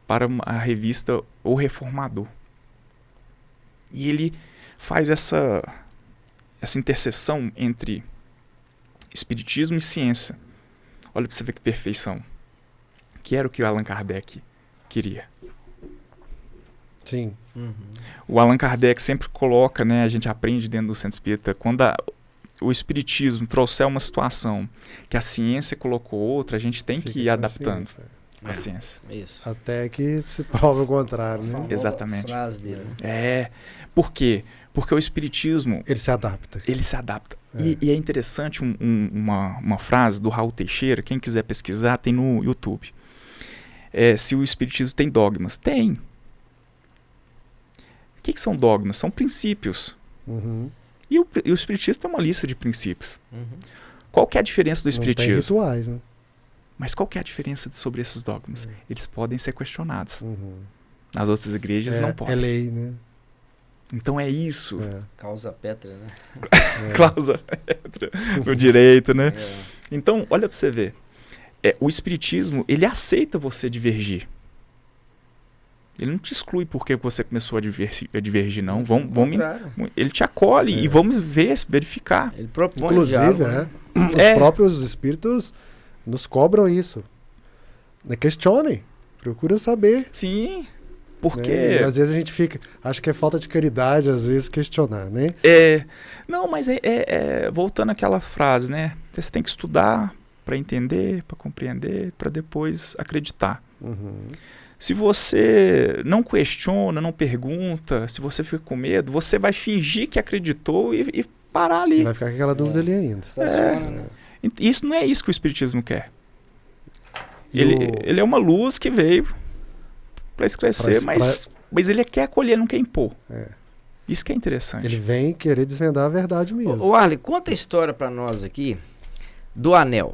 para a revista O Reformador. E ele faz essa interseção entre espiritismo e ciência. Olha para você ver que perfeição. Que era o que o Allan Kardec queria. Sim. O Allan Kardec sempre coloca, né, a gente aprende dentro do Centro Espírita, quando o espiritismo trouxer uma situação que a ciência colocou outra, a gente tem que ir adaptando a ciência. Isso. Até que se prove o contrário, né? Exatamente. Frase dele. Por quê? Porque o espiritismo... Ele se adapta. E é interessante uma frase do Raul Teixeira, quem quiser pesquisar, tem no YouTube. Se o espiritismo tem dogmas. Tem. O que são dogmas? São princípios. E o espiritismo tem uma lista de princípios. Qual que é a diferença do espiritismo? Não tem rituais, né? Mas qual que é a diferença sobre esses dogmas? Eles podem ser questionados. Nas outras igrejas não podem. É lei, né? Então é isso. Causa pétrea, né? Causa pétrea. O direito, né? Então, olha pra você ver. O espiritismo, ele aceita você divergir. Ele não te exclui porque você começou a divergir, não. Ele te acolhe e vamos verificar. Ele propõe. Inclusive, os próprios espíritos nos cobram isso. Questionem. Procura saber. Sim. Porque... E às vezes a gente acho que é falta de caridade, às vezes, questionar, né? Não, mas voltando àquela frase, né? Você tem que estudar para entender, para compreender, para depois acreditar. Se você não questiona, não pergunta, se você fica com medo, você vai fingir que acreditou e parar ali. Vai ficar com aquela dúvida ali ainda. Né? Isso não é isso que o Espiritismo quer. Ele é uma luz que veio para esclarecer, mas ele quer acolher, não quer impor. Isso que é interessante. Ele vem querer desvendar a verdade mesmo. O Arley, conta a história para nós aqui do anel.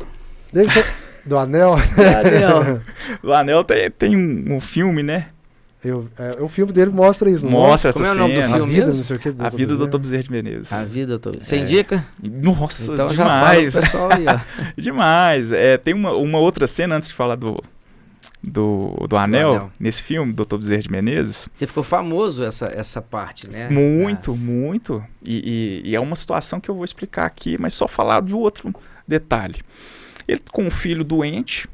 Do anel? O anel tem um filme, né? O filme dele mostra isso, não mostra? Essa cena. Como é o nome do filme? A vida, não sei o que, A vida do Dr. Bezerra de Menezes. A vida do Dr. Você indica? Nossa, então demais. Já fala pro pessoal aí, ó. Demais. Tem uma outra cena, antes de falar do anel, nesse filme, Dr. Bezerra de Menezes. Você ficou famoso essa parte, né? Muito. E é uma situação que eu vou explicar aqui, mas só falar de outro detalhe. Ele com um filho doente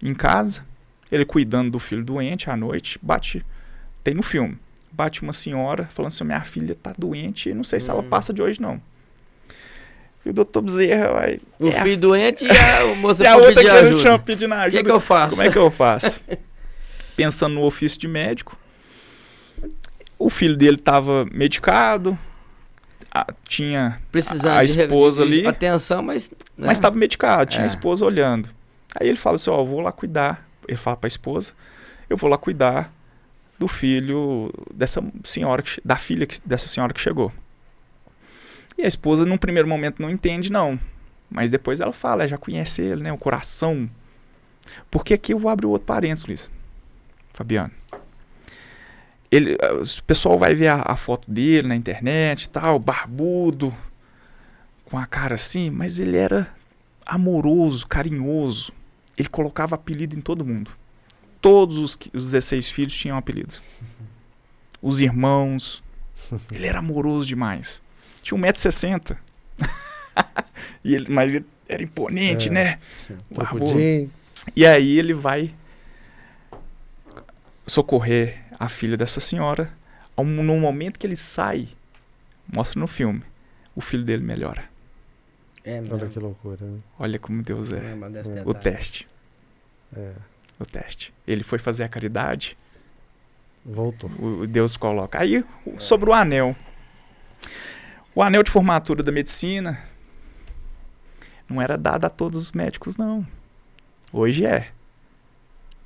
em casa, ele cuidando do filho doente à noite, tem no filme, bate uma senhora falando assim, minha filha tá doente e não sei se ela passa de hoje não. E o Dr. Bezerra vai... O filho doente e a moça e a outra pedindo ajuda. O que eu faço? Como é que eu faço? Pensando no ofício de médico, o filho dele estava medicado, tinha precisando a esposa de ali, atenção, mas estava medicado, tinha a esposa olhando. Aí ele fala assim, eu vou lá cuidar. Ele fala para a esposa, eu vou lá cuidar do filho dessa senhora, da filha dessa senhora que chegou. E a esposa, num primeiro momento, não entende, não. Mas depois ela fala, já conhece ele, né? O coração. Porque aqui eu vou abrir outro parênteses, Luiz. Fabiano. O pessoal vai ver a foto dele na internet e tal, barbudo, com a cara assim, mas ele era amoroso, carinhoso. Ele colocava apelido em todo mundo. Todos os 16 filhos tinham apelido. Os irmãos. Ele era amoroso demais. Tinha 1,60 m. Mas ele era imponente, né? E aí ele vai socorrer a filha dessa senhora. No momento que ele sai, mostra no filme, o filho dele melhora. Olha que loucura, né? Olha como Deus é. O teste. O teste. Ele foi fazer a caridade. Voltou. Deus coloca. Aí, sobre o anel. O anel de formatura da medicina não era dado a todos os médicos, não. Hoje é.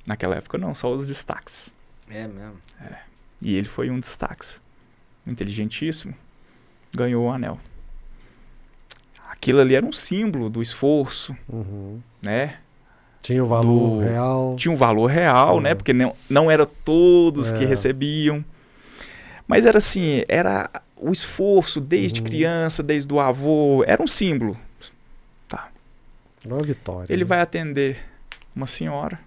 Naquela época não, só os destaques. É mesmo. E ele foi um destaques. Inteligentíssimo. Ganhou o anel. Aquilo ali era um símbolo do esforço, né? Tinha o valor real. Tinha um valor real, né? Porque não era todos que recebiam. Mas era assim, era o esforço desde criança, desde o avô. Era um símbolo. Tá. Uma vitória. Ele vai atender uma senhora,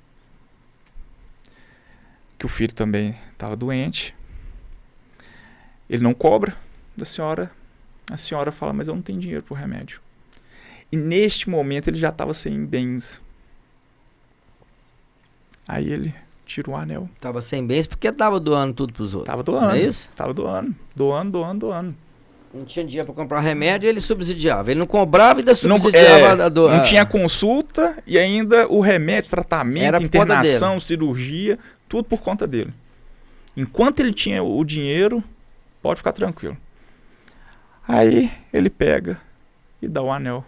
que o filho também estava doente. Ele não cobra da senhora. A senhora fala, mas eu não tenho dinheiro para o remédio. E neste momento ele já estava sem bens. Aí ele tira o anel. Tava sem bens porque tava doando tudo pros outros. Tava doando. Não é isso? Tava doando. Doando. Não tinha dinheiro para comprar remédio, ele subsidiava. Ele não cobrava e ainda subsidiava não tinha consulta e ainda o remédio, tratamento, era internação, cirurgia, tudo por conta dele. Enquanto ele tinha o dinheiro, pode ficar tranquilo. Aí ele pega e dá o anel.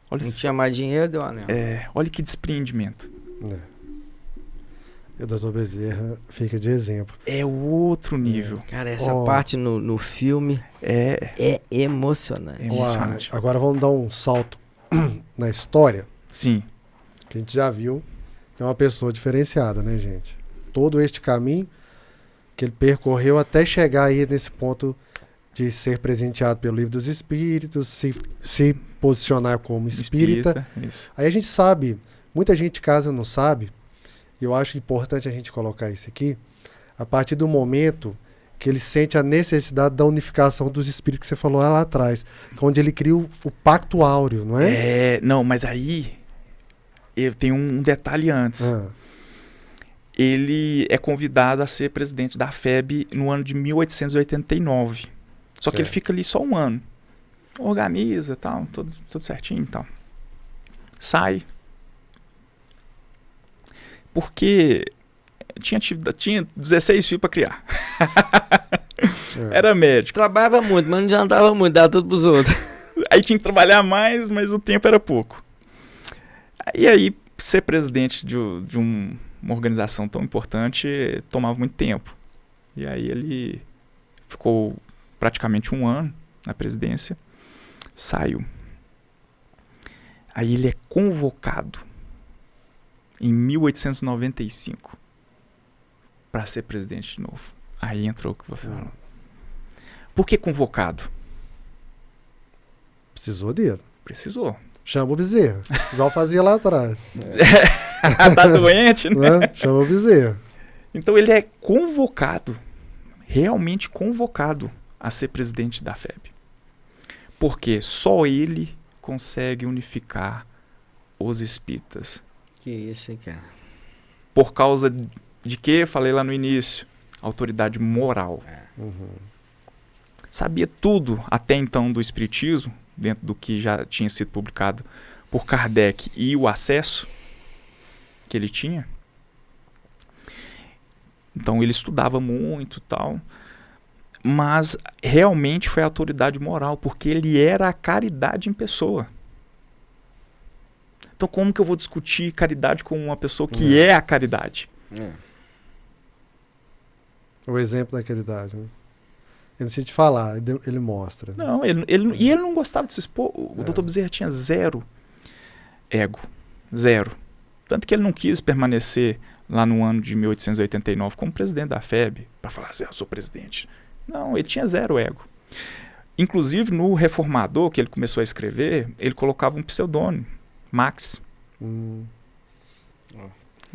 Olha não tinha mais dinheiro, deu o anel. Olha que despreendimento. E o Dr. Bezerra fica de exemplo. É outro nível. Cara, essa parte no filme é emocionante. Agora vamos dar um salto na história. Sim. Que a gente já viu que é uma pessoa diferenciada, né, gente? Todo este caminho que ele percorreu até chegar aí nesse ponto de ser presenteado pelo Livro dos Espíritos, se posicionar como espírita. Isso. Aí a gente sabe, muita gente de casa não sabe, e eu acho importante a gente colocar isso aqui, a partir do momento que ele sente a necessidade da unificação dos espíritos que você falou lá atrás, onde ele cria o pacto áureo, não é? Não, mas aí eu tenho um detalhe antes. Ele é convidado a ser presidente da FEB no ano de 1889. Só que ele fica ali só um ano. Organiza, tal, tudo certinho e tal. sai. Porque tinha 16 filhos para criar. Era médico. Trabalhava muito, mas não adiantava muito, dava tudo pros outros. Aí tinha que trabalhar mais, mas o tempo era pouco. E aí, ser presidente de uma organização tão importante tomava muito tempo. E aí ele ficou praticamente 1 ano na presidência, saiu. Aí ele é convocado em 1895 para ser presidente de novo. Aí entrou o que você falou. Por que convocado? Precisou dele. Precisou. Chama o Bezerra. Igual fazia lá atrás. Tá doente, né? Chama o Bezerra. Então ele é convocado, realmente convocado a ser presidente da FEB. Porque só ele consegue unificar os espíritas. Que isso, hein, cara? Por causa de que? Falei lá no início. Autoridade moral. Sabia tudo até então do espiritismo, dentro do que já tinha sido publicado por Kardec e o acesso que ele tinha. Então ele estudava muito e tal, mas realmente foi a autoridade moral, porque ele era a caridade em pessoa. Então como que eu vou discutir caridade com uma pessoa que é a caridade? O exemplo da caridade, né? Eu não preciso te falar, ele mostra. Não, ele não gostava de se expor. O Dr. Bezerra tinha zero ego. Zero. Tanto que ele não quis permanecer lá no ano de 1889 como presidente da FEB, para falar assim, eu sou presidente. Não, ele tinha zero ego. Inclusive, no Reformador, que ele começou a escrever, ele colocava um pseudônimo, Max.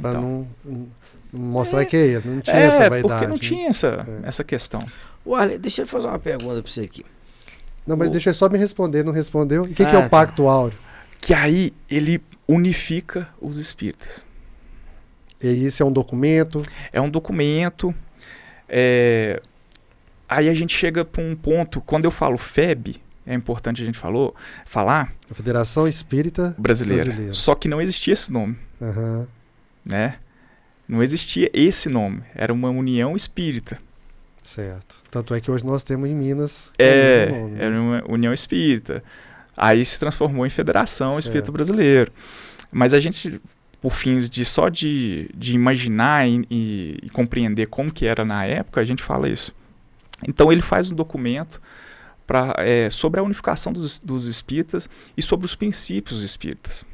Para Então, não mostrar que ele não tinha essa vaidade. Porque não tinha essa questão. Olha, deixa eu fazer uma pergunta para você aqui. Não, mas deixa eu só me responder, não respondeu. E o que é o Pacto Áureo? Que aí ele unifica os espíritas. E isso é um documento? É um documento. Aí a gente chega para um ponto, quando eu falo FEB, é importante a gente falar... A Federação Espírita Brasileira. Só que não existia esse nome. Né? Não existia esse nome. Era uma união espírita. Certo. Tanto é que hoje nós temos em Minas... Era uma união espírita. Aí se transformou em Federação Espírita Brasileira. Mas a gente, por fins de imaginar e compreender como que era na época, a gente fala isso. Então ele faz um documento sobre a unificação dos espíritas e sobre os princípios espíritas.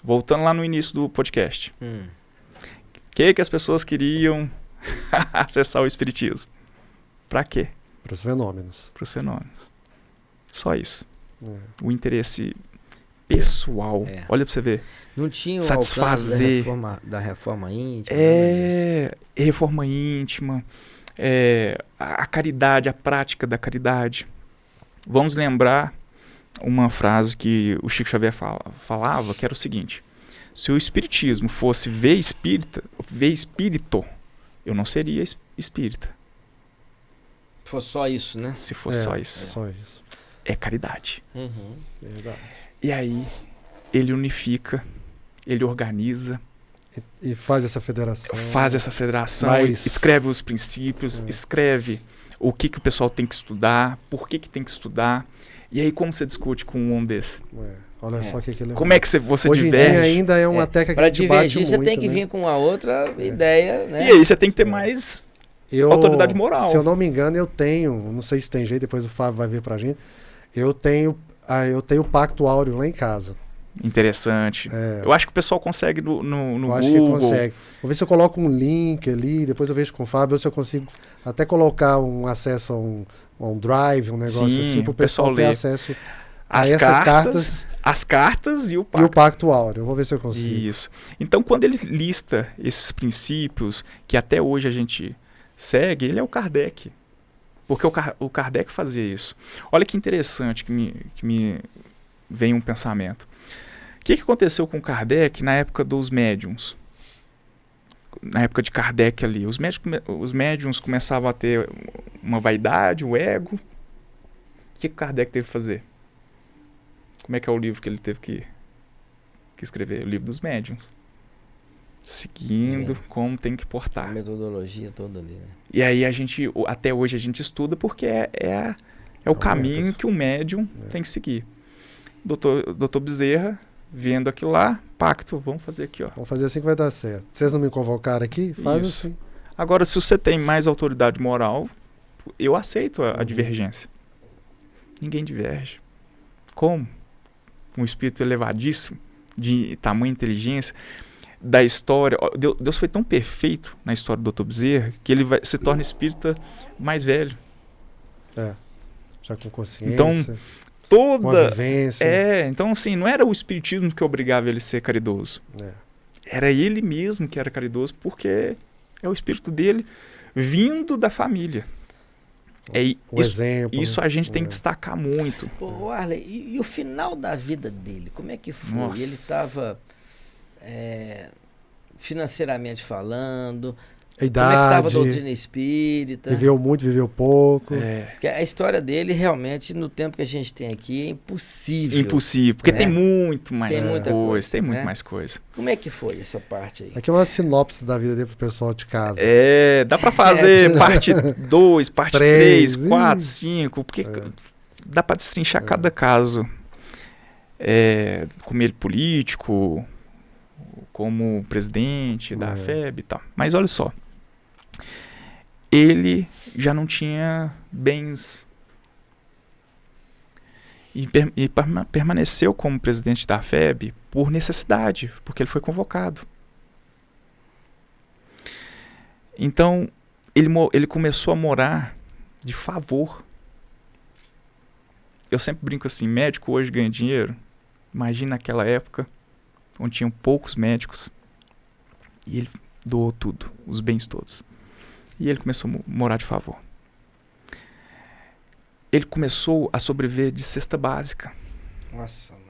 Voltando lá no início do podcast. O que as pessoas queriam acessar o espiritismo? Para quê? Para os fenômenos. Para os fenômenos. Só isso. O interesse pessoal. Olha para você ver. Não tinha o satisfazer da reforma íntima. Reforma íntima. A caridade, a prática da caridade. Vamos lembrar uma frase que o Chico Xavier falava, que era o seguinte: se o espiritismo fosse ver espírito, eu não seria espírita. Se fosse só isso, né? Se fosse só isso. Só isso. É caridade. Verdade. E aí ele unifica, ele organiza. E faz essa federação. Escreve os princípios, escreve o que o pessoal tem que estudar, por que tem que estudar. E aí como você discute com um homem desse? Olha só o que ele... Como é que você hoje diverge? Hoje em dia ainda é uma técnica que para debate divergir, você muito, tem que vir com a outra ideia, né? E aí você tem que ter mais autoridade moral. Se eu não me engano, eu tenho, não sei se tem jeito, depois o Fábio vai ver pra gente, eu tenho o Pacto Áureo lá em casa. Interessante. Eu acho que o pessoal consegue no Google. Acho que consegue. Vou ver se eu coloco um link ali, depois eu vejo com o Fábio, se eu consigo até colocar um acesso a um drive, um negócio assim, para o pessoal ter acesso a essas cartas. As cartas e o Pacto. E o Pacto Áureo. Eu vou ver se eu consigo. Isso. Então, quando ele lista esses princípios, que até hoje a gente segue, ele é o Kardec. Porque o Kardec fazia isso. Olha que interessante que me vem um pensamento. O que aconteceu com Kardec na época dos médiuns? Na época de Kardec ali. Os médiuns começavam a ter uma vaidade, o ego. O que Kardec teve que fazer? Como é que é o livro que ele teve que que escrever o livro dos médiuns. Seguindo como tem que portar. A metodologia toda ali, né? E aí até hoje a gente estuda porque é o caminho que o médium tem que seguir. Doutor Bezerra, vendo aquilo lá, pacto, vamos fazer aqui, ó. Vamos fazer assim que vai dar certo. Vocês não me convocaram aqui? Faz assim. Agora, se você tem mais autoridade moral, eu aceito a divergência. Ninguém diverge. Como? Um espírito elevadíssimo, de tamanha inteligência, da história. Deus foi tão perfeito na história do Dr. Bezerra que ele se torna espírita mais velho. Já com consciência. Então, com a vivência. Então assim, não era o espiritismo que obrigava ele a ser caridoso. Era ele mesmo que era caridoso, porque é o espírito dele vindo da família. Exemplo. Isso a gente tem que destacar muito. Ô, Arley, e o final da vida dele? Como é que foi? Nossa. Ele estava financeiramente falando... A idade, como é que estava a doutrina espírita? Viveu muito, viveu pouco. Porque a história dele, realmente, no tempo que a gente tem aqui, é impossível. Impossível, porque tem muito mais coisa. Tem muito né? mais coisa. Como é que foi essa parte aí? Aqui é uma sinopse da vida dele pro pessoal de casa. Dá pra fazer parte 2, parte 3, 4, 5, porque dá pra destrinchar cada caso. Como ele político, como presidente da FEB e tal. Mas olha só. Ele já não tinha bens e permaneceu como presidente da FEB por necessidade, porque ele foi convocado. Então, ele começou a morar de favor. Eu sempre brinco assim, médico hoje ganha dinheiro. Imagina naquela época, onde tinham poucos médicos, e ele doou tudo, os bens todos. E ele começou a morar de favor. Ele começou a sobreviver de cesta básica. Nossa, mano.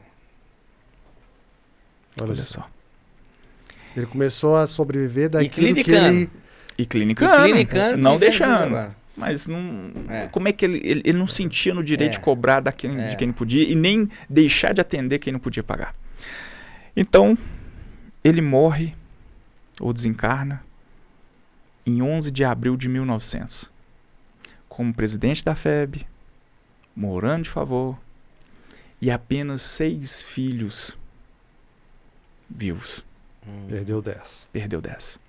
Olha só. Ele começou a sobreviver daquilo que ele... E clinicando, não deixando. Mas não, como é que ele não sentia no direito de cobrar de quem não podia e nem deixar de atender quem não podia pagar. Então, ele morre ou desencarna em 11 de abril de 1900, como presidente da FEB, morando de favor, e apenas 6 filhos vivos. Perdeu 10. Perdeu 10.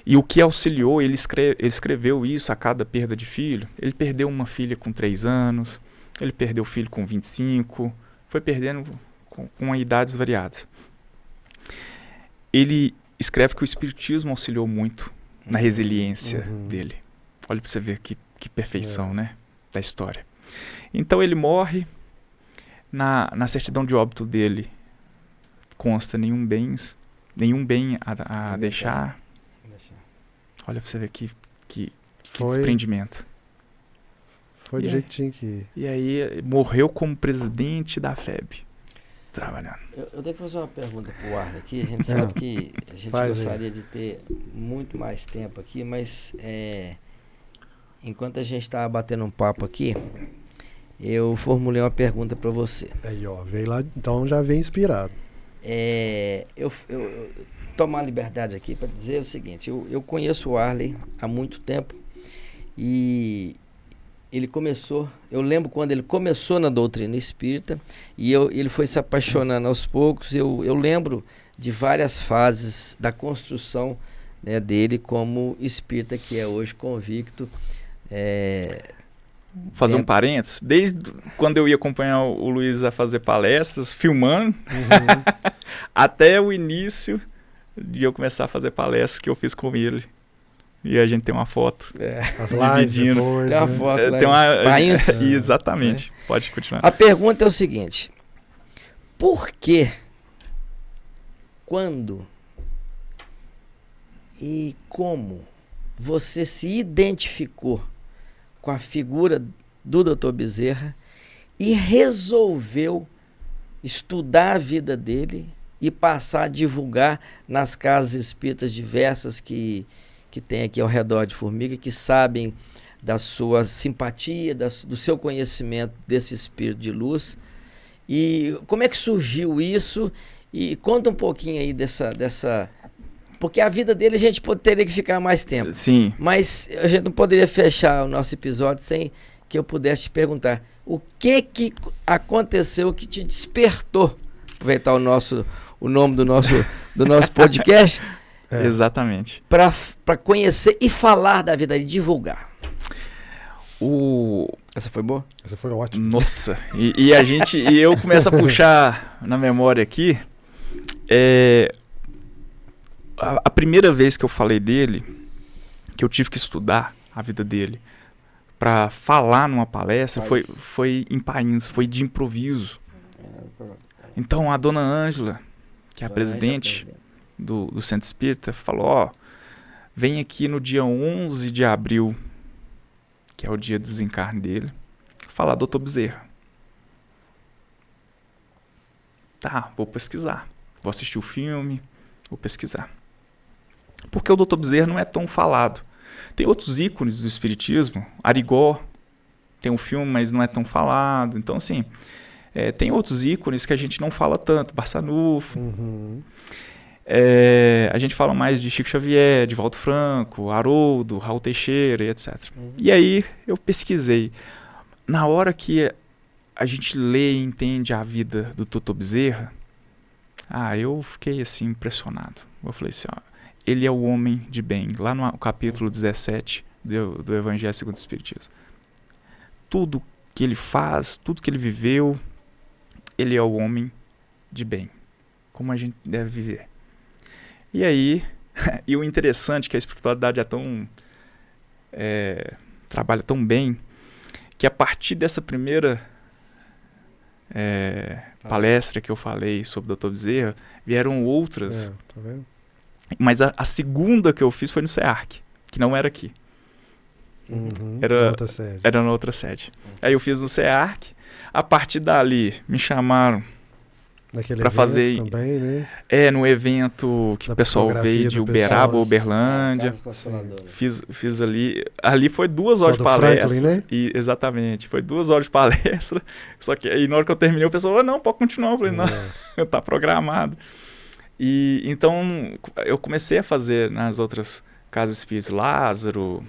E o que auxiliou, ele escreveu isso a cada perda de filho. Ele perdeu uma filha com 3 anos, ele perdeu o filho com 25, foi perdendo com idades variadas. Ele escreve que o espiritismo auxiliou muito na resiliência dele. Olha para você ver que perfeição, né, da história. Então ele morre, na certidão de óbito dele consta nenhum bem a deixar. Olha para você ver que desprendimento. Foi do jeitinho que... E aí morreu como presidente da FEB. Trabalhando. Eu tenho que fazer uma pergunta pro Arley aqui. A gente sabe que a gente gostaria de ter muito mais tempo aqui, mas enquanto a gente estava batendo um papo aqui, eu formulei uma pergunta para você. Aí, ó, veio lá, então já vem inspirado. Eu tomo a liberdade aqui para dizer o seguinte: eu conheço o Arley há muito tempo e ele começou, eu lembro quando ele começou na doutrina espírita e ele foi se apaixonando aos poucos. Eu lembro de várias fases da construção, né, dele como espírita que é hoje convicto. Fazer um parênteses, desde quando eu ia acompanhar o Luiz a fazer palestras, filmando, até o início de eu começar a fazer palestras que eu fiz com ele. E a gente tem uma foto. As lives depois, tem uma foto. Tem uma... Exatamente. Pode continuar. A pergunta é o seguinte: por que, quando e como você se identificou com a figura do Dr. Bezerra e resolveu estudar a vida dele e passar a divulgar nas casas espíritas diversas que tem aqui ao redor de Formiga, que sabem da sua simpatia, do seu conhecimento desse espírito de luz, E como é que surgiu isso? E conta um pouquinho aí dessa... Porque a vida dele a gente teria que ficar mais tempo. Sim. Mas a gente não poderia fechar o nosso episódio sem que eu pudesse te perguntar o que aconteceu que te despertou, aproveitar o nome do nosso podcast. Exatamente. Para conhecer e falar da vida e divulgar. Essa foi boa? Essa foi ótima. Nossa, e eu começo a puxar na memória aqui, a primeira vez que eu falei dele, que eu tive que estudar a vida dele para falar numa palestra, foi em Pains, foi de improviso. Então a dona Ângela, que é a presidente do Centro Espírita, falou, vem aqui no dia 11 de abril, que é o dia do desencarne dele, falar do Dr. Bezerra. Tá, vou pesquisar. Vou assistir o filme, vou pesquisar. Porque o Dr. Bezerra não é tão falado. Tem outros ícones do espiritismo. Arigó tem um filme, mas não é tão falado. Então, assim, tem outros ícones que a gente não fala tanto. Barçanufo. Uhum. A gente fala mais de Chico Xavier, de Valdo Franco, Haroldo, Raul Teixeira, etc. Uhum. E aí eu pesquisei. Na hora que a gente lê e entende a vida do Dr. Bezerra, eu fiquei assim impressionado. Eu falei assim, ele é o homem de bem. Lá no capítulo 17 do Evangelho segundo o Espiritismo. Tudo que ele faz, tudo que ele viveu, ele é o homem de bem. Como a gente deve viver. E aí, e o interessante é que a espiritualidade trabalha tão bem, que a partir dessa primeira palestra que eu falei sobre o Dr. Bezerra, vieram outras. Tá vendo? Mas a segunda que eu fiz foi no SEARC, que não era aqui. Uhum, era na outra sede. Aí eu fiz no SEARC, a partir dali me chamaram para fazer também, né? No evento que o pessoal veio de Uberaba, Uberlândia. Fiz ali foi 2 horas de palestra. Franklin, né? Exatamente, foi 2 horas de palestra. Só que aí na hora que eu terminei o pessoal, não, pode continuar. Eu falei, não, tá programado. E então eu comecei a fazer nas outras casas espíritas, Lázaro,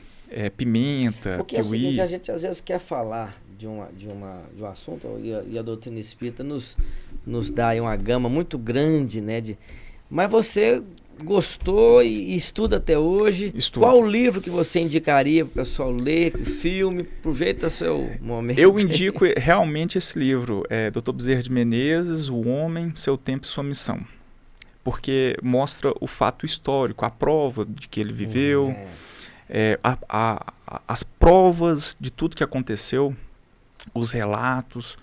Pimenta, porque Kiwi. É o seguinte, a gente às vezes quer falar de um assunto, e a doutrina espírita nos dá aí uma gama muito grande, né? Mas você gostou e estuda até hoje. Estudo. Qual o livro que você indicaria para o pessoal ler, filme? Aproveita seu momento. Eu indico realmente esse livro, Dr. Bezerra de Menezes, O Homem, Seu Tempo e Sua Missão. Porque mostra o fato histórico, a prova de que ele viveu, as provas de tudo que aconteceu, os relatos,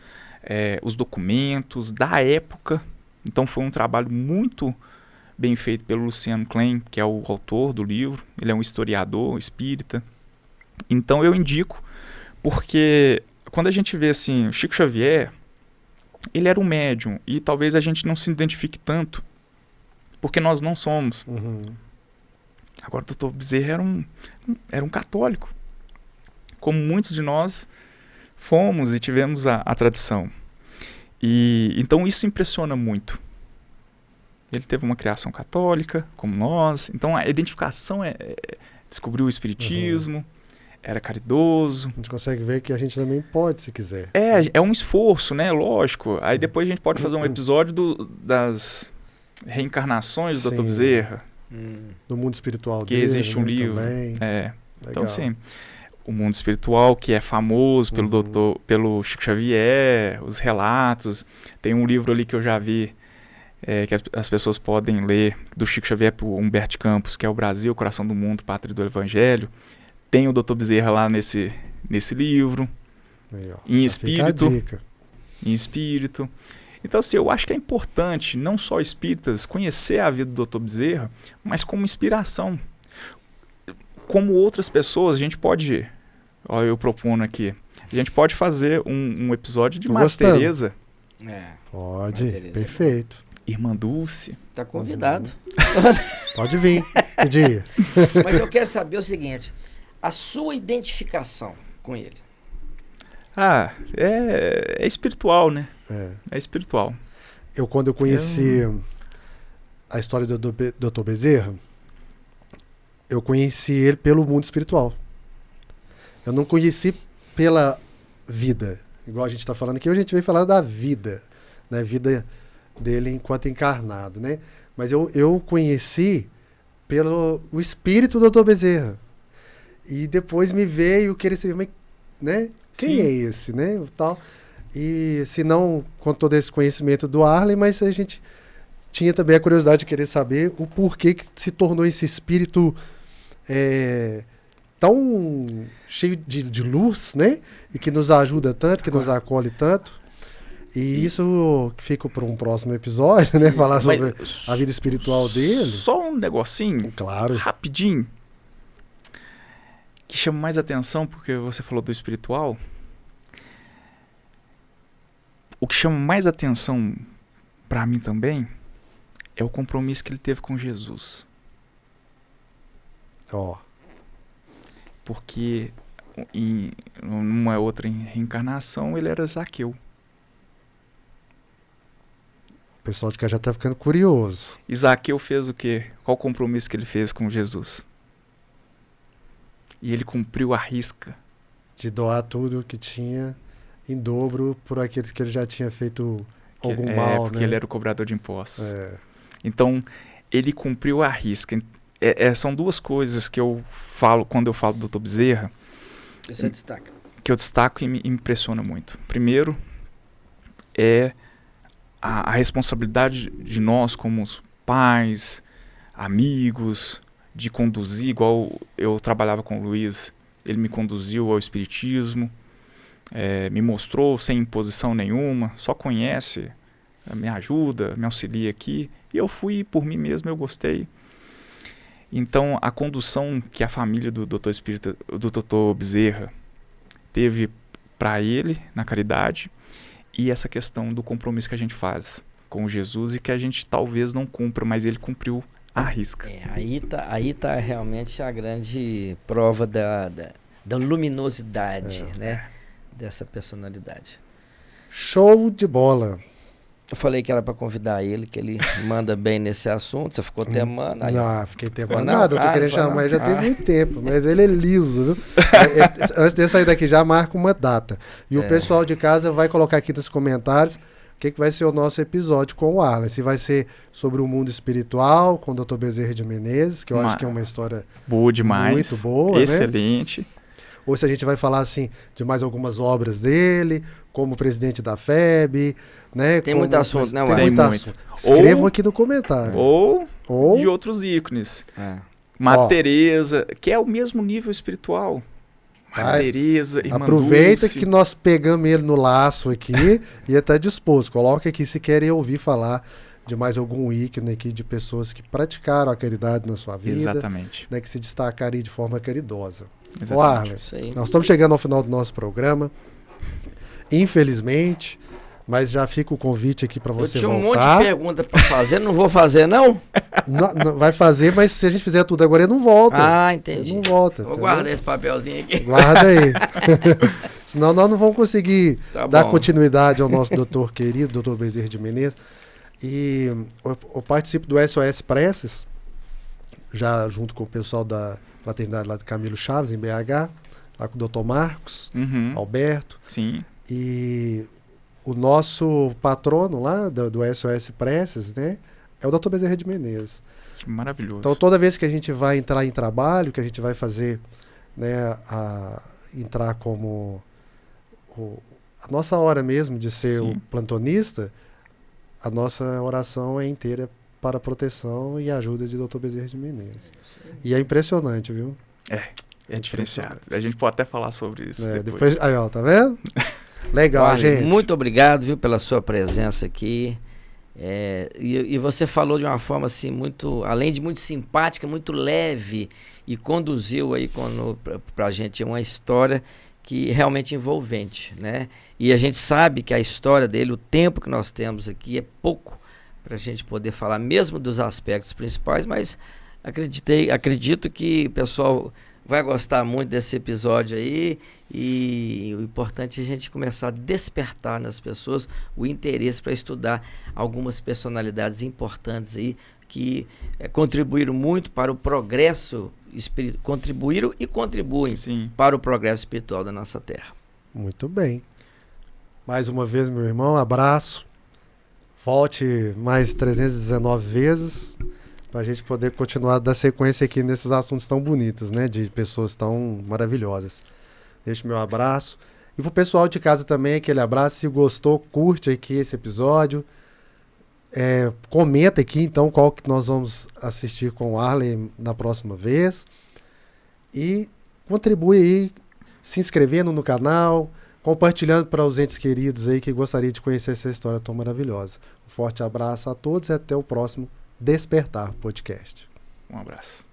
os documentos da época. Então foi um trabalho muito bem feito pelo Luciano Klein, que é o autor do livro. Ele é um historiador espírita. Então eu indico, porque quando a gente vê assim, o Chico Xavier, ele era um médium, e talvez a gente não se identifique tanto, porque nós não somos. Uhum. Agora o Dr. Bezerra era um católico, como muitos de nós fomos e tivemos a tradição. E então isso impressiona muito. Ele teve uma criação católica, como nós. Então a identificação descobriu o espiritismo, era caridoso. A gente consegue ver que a gente também pode, se quiser. É um esforço, né? Lógico. Aí depois a gente pode fazer um episódio das reencarnações do Dr. Bezerra. Do mundo espiritual que dele, existe um livro. Também. Então, sim, o mundo espiritual, que é famoso pelo Chico Xavier, os relatos. Tem um livro ali que eu já vi, que as pessoas podem ler, do Chico Xavier por Humberto Campos, que é o Brasil, Coração do Mundo, Pátria do Evangelho. Tem o Dr. Bezerra lá nesse livro. Aí, em espírito. Fica a dica. Em espírito. Então, assim, eu acho que é importante, não só espíritas, conhecer a vida do Dr. Bezerra, mas como inspiração. Como outras pessoas, a gente pode, eu propondo aqui, a gente pode fazer um episódio de Madre Teresa. Pode, perfeito. Irmã Dulce. Tá convidado. Pode vir, que dia. Mas eu quero saber o seguinte, a sua identificação com ele. É espiritual, né? É espiritual. Quando eu conheci a história do Dr. Bezerra, eu conheci ele pelo mundo espiritual. Eu não conheci pela vida, igual a gente está falando aqui. Hoje a gente vem falar da vida, né? Vida dele enquanto encarnado, né? Mas eu conheci pelo o espírito do Dr. Bezerra. E depois me veio querer saber, né? Quem Sim. é esse, né? Tal. E se não com todo esse conhecimento do Arlen, mas a gente tinha também a curiosidade de querer saber o porquê que se tornou esse espírito tão cheio de luz, né? E que nos ajuda tanto, que nos acolhe tanto. E isso fica para um próximo episódio, né? Falar sobre a vida espiritual dele. Só um negocinho, claro, rapidinho, que chama mais atenção, porque você falou do espiritual. O que chama mais atenção para mim também é o compromisso que ele teve com Jesus. Porque em uma outra reencarnação ele era Zaqueu. O pessoal de cá já está ficando curioso. E Zaqueu fez o quê? Qual o compromisso que ele fez com Jesus? E ele cumpriu a risca. De doar tudo que tinha em dobro por aqueles que ele já tinha feito algum mal, porque né? ele era o cobrador de impostos. Então, ele cumpriu a risca. São duas coisas que eu falo quando eu falo do Dr. Bezerra. Você destaca. Que eu destaco e me impressiona muito. Primeiro, é a responsabilidade de nós como pais, amigos, de conduzir, igual eu trabalhava com o Luiz, ele me conduziu ao espiritismo, me mostrou sem imposição nenhuma, só conhece, me ajuda, me auxilia aqui, e eu fui por mim mesmo, eu gostei. Então, a condução que a família do Dr. Bezerra teve para ele, na caridade, e essa questão do compromisso que a gente faz com Jesus e que a gente talvez não cumpra, mas ele cumpriu à risca. Aí tá realmente a grande prova da luminosidade, né? Dessa personalidade. Show de bola. Eu falei que era para convidar ele, que ele manda bem nesse assunto. Você ficou temando? Não, fiquei temando nada. Eu tô querendo chamar, ele já tem muito tempo, mas ele é liso, viu? Antes de eu sair daqui, já marca uma data. E o pessoal de casa vai colocar aqui nos comentários o que vai ser o nosso episódio com o Arlen. Se vai ser sobre o mundo espiritual, com o Dr. Bezerra de Menezes, que eu acho que é uma história boa demais, muito boa, excelente. Né? Ou se a gente vai falar assim de mais algumas obras dele, como presidente da FEB, né? Tem muito assunto, né, Tem muito assunto. Escrevam aqui no comentário. Ou de outros ícones. Madre Teresa, que é o mesmo nível espiritual. Madre Teresa, Irmã aproveita Dulce. Que nós pegamos ele no laço aqui e está disposto. Coloque aqui se querem ouvir falar de mais algum ícone aqui de pessoas que praticaram a caridade na sua vida. Exatamente. Né, que se destacaram de forma caridosa. Exatamente. Arlen, nós estamos chegando ao final do nosso programa. Infelizmente, mas já fica o convite aqui para você voltar. Eu tinha um monte de perguntas para fazer, não vou fazer, não? Não? Vai fazer, mas se a gente fizer tudo agora, ele não volta. Ah, entendi. Ele não volta. Vou guardar esse papelzinho aqui. Guarda aí. Senão nós não vamos conseguir dar continuidade ao nosso doutor querido, doutor Bezerra de Menezes. E eu participo do SOS Preces, já junto com o pessoal da fraternidade lá de Camilo Chaves, em BH, lá com o doutor Marcos, Alberto. Sim. E o nosso patrono lá do SOS Preces, né, é o doutor Bezerra de Menezes. Que maravilhoso. Então, toda vez que a gente vai entrar em trabalho, que a gente vai fazer, né, entrar como a nossa hora mesmo de ser o plantonista, a nossa oração é inteira para a proteção e ajuda de Dr. Bezerra de Menezes. E é impressionante, viu? É diferenciado. A gente pode até falar sobre isso depois. Aí, ó, tá vendo? Legal, gente. Muito obrigado, viu, pela sua presença aqui. E você falou de uma forma assim, além de muito simpática, muito leve, e conduziu aí pra gente uma história que realmente envolvente, né? E a gente sabe que a história dele, o tempo que nós temos aqui é pouco para a gente poder falar mesmo dos aspectos principais, mas acredito que o pessoal vai gostar muito desse episódio aí, e o importante é a gente começar a despertar nas pessoas o interesse para estudar algumas personalidades importantes aí que contribuíram muito para o progresso espiritual, contribuíram e contribuem Sim. para o progresso espiritual da nossa terra. Muito bem. Mais uma vez, meu irmão, abraço. Volte mais 319 vezes para a gente poder continuar a dar sequência aqui nesses assuntos tão bonitos, né? De pessoas tão maravilhosas. Deixo meu abraço. E pro pessoal de casa também, aquele abraço. Se gostou, curte aqui esse episódio. Comenta aqui, então, qual que nós vamos assistir com o Arley na próxima vez. E contribui aí, se inscrevendo no canal, compartilhando para os entes queridos aí que gostariam de conhecer essa história tão maravilhosa. Um forte abraço a todos e até o próximo Despertar Podcast. Um abraço.